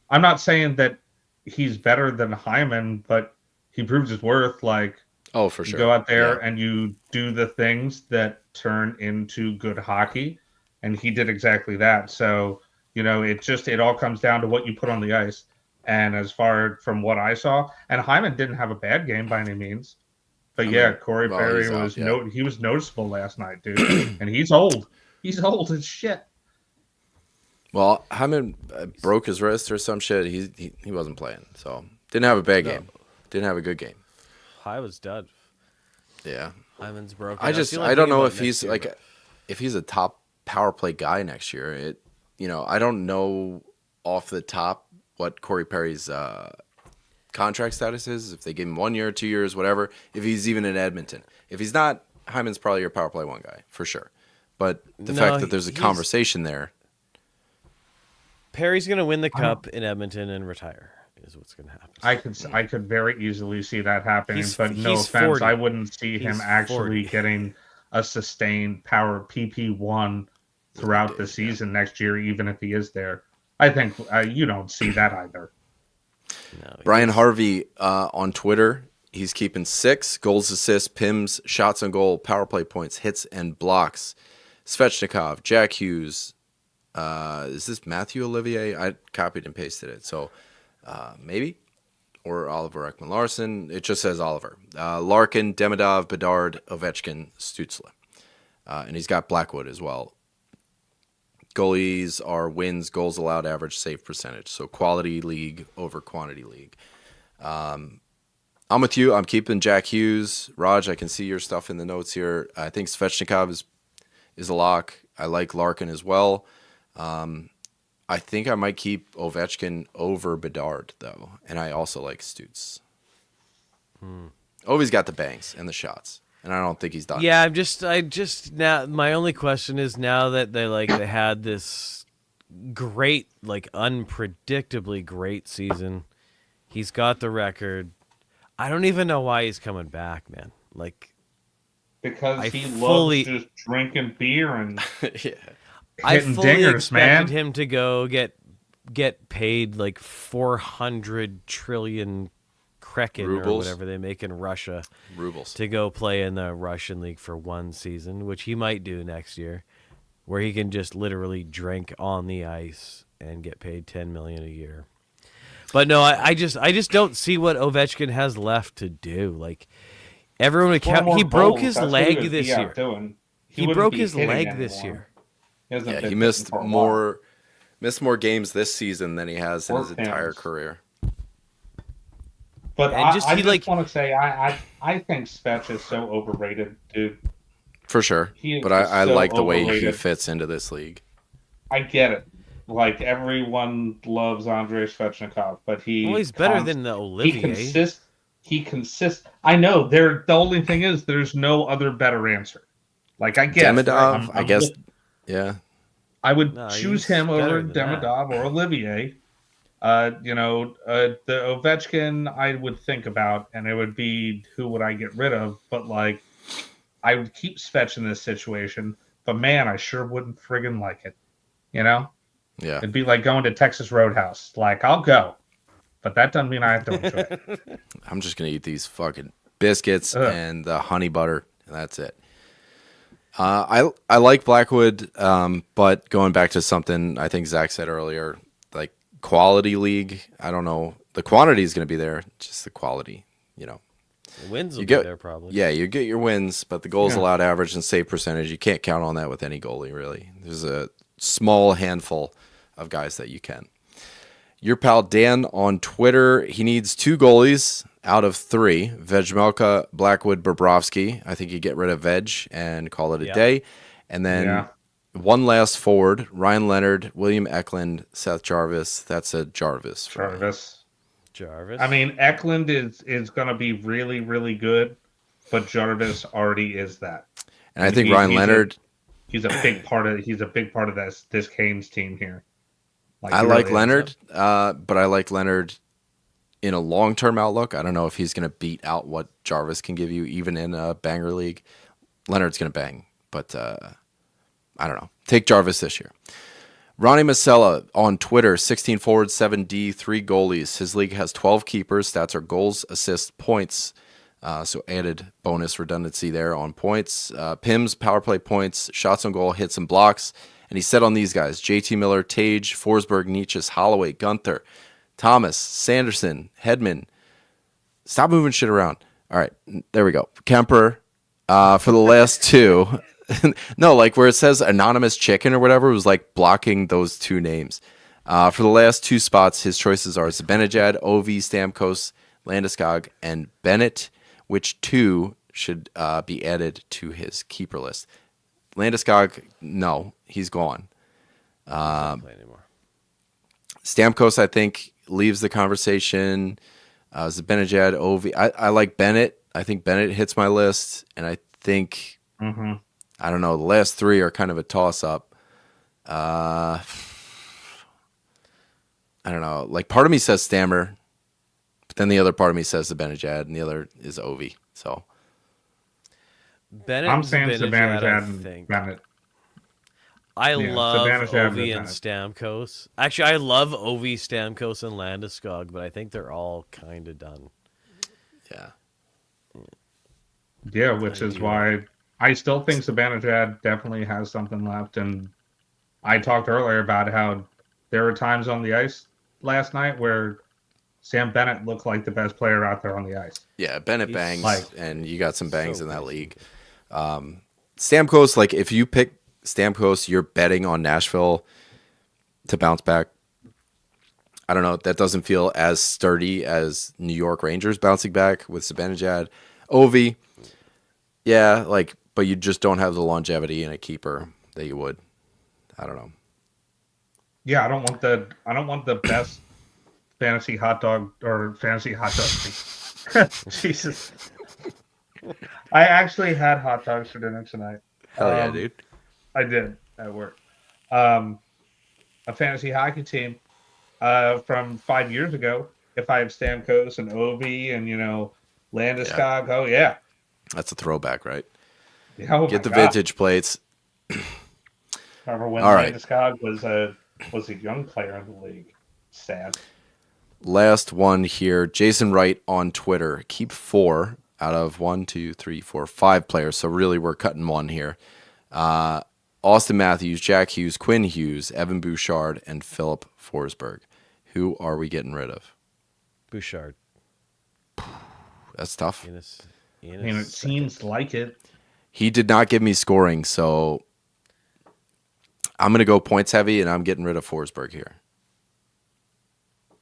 I'm not saying that he's better than Hyman, but he proves his worth. Like, oh, for sure. You go out there and you do the things that turn into good hockey, and he did exactly that. So, it all comes down to what you put on the ice. And as far from what I saw, and Hyman didn't have a bad game by any means, but Corey Perry he was noticeable last night, dude. And he's old. He's old as shit. Well, Hyman broke his wrist or some shit. He wasn't playing, so didn't have a bad game. Didn't have a good game. I was done. Yeah, Hyman's broken. I don't know if he's if he's a top power play guy next year. I don't know off the top what Corey Perry's contract status is. If they give him 1 year, 2 years, whatever. If he's even in Edmonton. If he's not, Hyman's probably your power play one guy for sure. But the fact that there's a conversation there. Perry's going to win the cup in Edmonton and retire is what's going to happen. I could very easily see that happening, but no offense, 40. I wouldn't see him actually 40. getting a sustained power PP1 throughout the McDavid, season next year, even if he is there. I think you don't see that either. No, Brian Harvey on Twitter, he's keeping 6 goals, assists, PIMs, shots on goal, power play points, hits, and blocks. Svechnikov, Jack Hughes. Is this Matthew Olivier? I copied and pasted it. So maybe. Or Oliver Ekman-Larsson. It just says Oliver. Larkin, Demidov, Bedard, Ovechkin, Stützle. And he's got Blackwood as well. Goalies are wins, goals allowed, average, save percentage. So quality league over quantity league. I'm with you. I'm keeping Jack Hughes. Raj, I can see your stuff in the notes here. I think Svechnikov is a lock. I like Larkin as well. I think I might keep Ovechkin over Bedard, though. And I also like Stutz. Ovi's got the bangs and the shots. And I don't think he's done. Yeah, I just now my only question is now that they had this great, unpredictably great season. He's got the record. I don't even know why he's coming back, man. Because he loves just drinking beer and Yeah. I hitting fully dingers, expected man. him to go get paid like 400 trillion Krekin or Rubles. whatever they make in Russia Rubles. to go play in the Russian league for one season, which he might do next year, where he can just literally drink on the ice and get paid $10 million a year. But no, I just don't see what Ovechkin has left to do. Like everyone would count, he broke his leg this year. He broke his leg this year. He missed more games this season than he has in his entire career. But I just want to say, I think Svech is so overrated, dude. For sure. But I like the way he fits into this league. I get it. Like, everyone loves Andrei Svechnikov, but he's better than the Olivier. He consists. I know. The only thing is, there's no other better answer. Like, I guess. Demidov, I guess. Yeah. I would choose him over Demidov or Olivier. The Ovechkin I would think about, and it would be who would I get rid of. But I would keep Svech in this situation. But man, I sure wouldn't friggin' like it. Yeah. It'd be like going to Texas Roadhouse. Like, I'll go, but that doesn't mean I have to enjoy it. I'm just gonna eat these fucking biscuits and the honey butter, and that's it. I like Blackwood, but going back to something I think Zach said earlier, like quality league, I don't know. The quantity is going to be there, just the quality, The wins will be there probably. Yeah, you get your wins, but the goals allowed average and save percentage, you can't count on that with any goalie, really. There's a small handful of guys that you can. Your pal Dan on Twitter, he needs 2 goalies out of 3. Vejmelka, Blackwood, Bobrovsky. I think you get rid of Veg and call it a day. And then one last forward, Ryan Leonard, William Eklund, Seth Jarvis. That's a Jarvis. Jarvis. I mean, Eklund is going to be really, really good, but Jarvis already is that. And I think Ryan Leonard... He's a big part of this Canes team here. I like Leonard, but I like Leonard in a long-term outlook. I don't know if he's going to beat out what Jarvis can give you, even in a banger league. Leonard's going to bang, but I don't know. Take Jarvis this year. Ronnie Masella on Twitter, 16 forwards, 7D, 3 goalies. His league has 12 keepers. Stats are goals, assists, points. So added bonus redundancy there on points. PIMs, power play points, shots on goal, hits, and blocks. And he said on these guys, JT Miller, Tage, Forsberg, Nietzsche, Holloway, Gunther, Thomas, Sanderson, Hedman. Stop moving shit around. All right, there we go. Kemper for the last 2. No, like where it says anonymous chicken or whatever, it was like blocking those 2 names. For the last 2 spots, his choices are Zibanejad, Ovi, Stamkos, Landeskog, and Bennett, which 2 should be added to his keeper list. Landeskog, no, he's gone. Doesn't play anymore. Stamkos, I think, leaves the conversation. Zibanejad, Ovi. I like Bennett. I think Bennett hits my list, and I think I don't know. The last 3 are kind of a toss-up. I don't know. Like part of me says Stammer, but then the other part of me says Zibanejad, and the other is Ovi. So Bennett I'm and saying Zibanejad, I Zibanejad and think. Bennett. I Yeah, love Zibanejad Ovi and Bennett. Stamkos. Actually, I love Ovi, Stamkos, and Landeskog, but I think they're all kind of done. Yeah. Yeah, which is do. why I still think Zibanejad definitely has something left. And I talked earlier about how there were times on the ice last night where Sam Bennett looked like the best player out there on the ice. Yeah, Bennett He's bangs, like- and you got some bangs so in that good. league. Stamkos, like if you pick Stamkos, you're betting on Nashville to bounce back. I don't know. That doesn't feel as sturdy as New York Rangers bouncing back with Zibanejad. Ovi, yeah, like, but you just don't have the longevity in a keeper that you would. I don't know. Yeah, I don't want the best fantasy hot dog. Jesus. I actually had hot dogs for dinner tonight. Hell yeah, dude. I did at work. A fantasy hockey team from 5 years ago. If I have Stamkos and Ovi and Landeskog, oh yeah. That's a throwback, right? Oh Get the my God. vintage plates. Remember when All right. Landeskog was a young player in the league? Sad. Last one here. Jason Wright on Twitter. Keep 4 out of 1, 2, 3, 4, 5 players. So really we're cutting 1 here. Austin Matthews, Jack Hughes, Quinn Hughes, Evan Bouchard, and Philip Forsberg. Who are we getting rid of? Bouchard. That's tough. In a I mean, it seems like it. He did not give me scoring, so I'm going to go points heavy, and I'm getting rid of Forsberg here.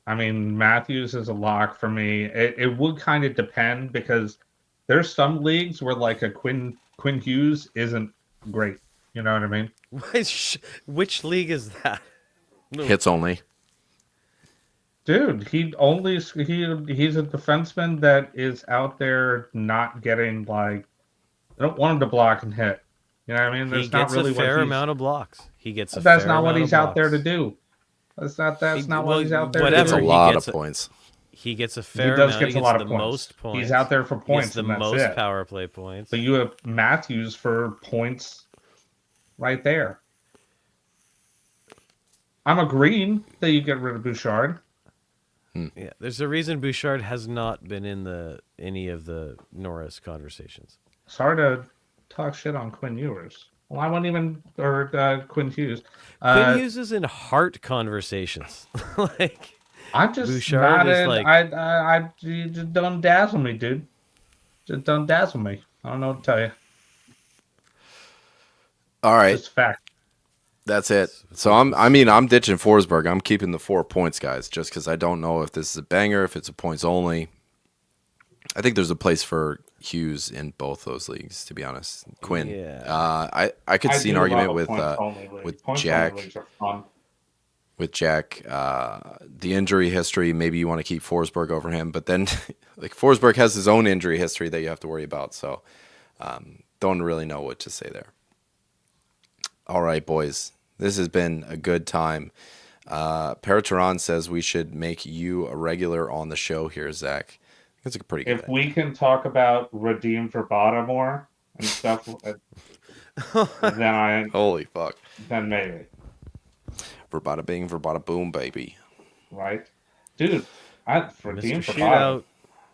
I mean, Matthews is a lock for me. It would kind of depend because there's some leagues where like a Quinn Hughes isn't great. You know what I mean? Which league is that? Hits only. Dude, he's a defenseman that is out there not getting like. I don't want him to block and hit. You know what I mean? He gets a fair amount of blocks. He gets a That's fair not what amount he's of out there to blocks. do. That's not what he's out there whatever. That's to a do. lot of points. He gets a He fair does amount. get He a lot gets of the points. most points. He's out there for He gets points, the and that's most it. power play points. So you have Matthews for points right there. I'm agreeing that you get rid of Bouchard. Yeah, there's a reason Bouchard has not been in any of the Norris conversations. It's hard to talk shit on Quinn Ewers. Well, I wouldn't even, or Quinn Hughes. Quinn Hughes is in heart conversations. Like I'm just Bouchard not is in. like- You just don't dazzle me, dude. Just don't dazzle me. I don't know what to tell you. All right. Just fact. That's it. So I'm ditching Forsberg. I'm keeping the 4 points, guys, just because I don't know if this is a banger, if it's a points only. I think there's a place for Hughes in both those leagues, to be honest. Quinn. Yeah. I could see an do argument love a points-only league. with Points-only Jack. leagues are fun. With Jack, the injury history, maybe you want to keep Forsberg over him, but then like Forsberg has his own injury history that you have to worry about. So don't really know what to say there. All right, boys. This has been a good time. Paraturan says we should make you a regular on the show here, Zach. That's a pretty good If we can talk about Redeem for Baltimore and stuff, Holy fuck. then maybe. Verbada bing, verbada boom, baby. Right? Dude, Redeem Mr. for Shootout. Baltimore.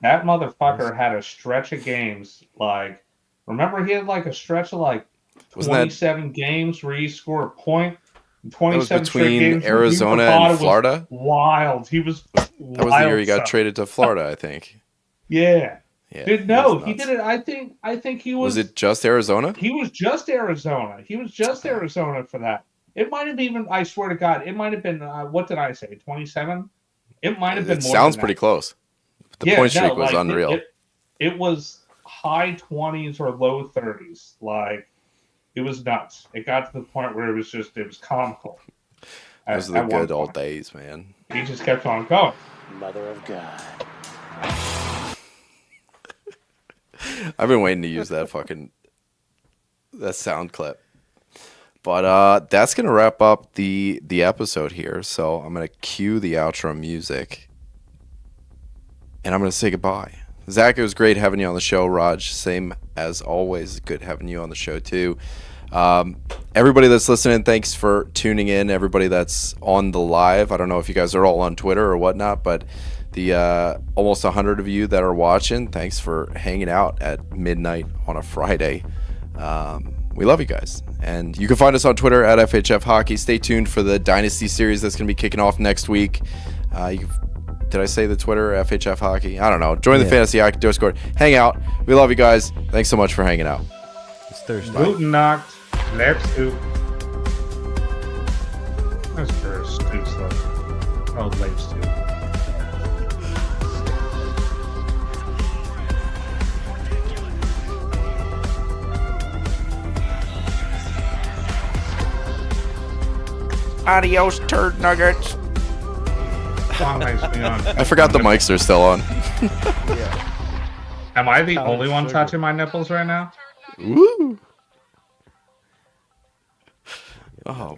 That motherfucker had a stretch of games. Like, remember he had like a stretch of like Wasn't that 27 games where he scored a point. that was 27 straight between games. Arizona Redeem for and was Florida? Wild. He was That was the year he got traded to Florida, I think. Yeah. Yeah. Dude, no, was he nuts. did it. I think he was. Was it just Arizona? He was just Arizona. He was just Arizona for that. It might have even. I swear to God, it might have been. What did I say? 27. It might have been. It more sounds than pretty that. close. The point streak was like, unreal. It was high 20s or low 30s. Like, it was nuts. It got to the point where it was comical. Those are the good old days, man. He just kept on going. Mother of God. I've been waiting to use that sound clip. But that's gonna wrap up the episode here. So I'm gonna cue the outro music, and I'm gonna say goodbye. Zach, it was great having you on the show. Raj, same as always. Good having you on the show too. Everybody that's listening, thanks for tuning in. Everybody that's on the live, I don't know if you guys are all on Twitter or whatnot, but the almost 100 of you that are watching, thanks for hanging out at midnight on a Friday. We love you guys. And you can find us on Twitter at FHF Hockey. Stay tuned for the Dynasty series that's going to be kicking off next week. Did I say the Twitter, FHF Hockey? I don't know. Join the Fantasy Hockey Discord. Hang out. We love you guys. Thanks so much for hanging out. It's Thursday. Guten Nacht. Let's do. That's first. Oh, late stew. Adios, turd nuggets. I forgot the mics are still on. Am I the only one touching my nipples right now? Woo! Oh.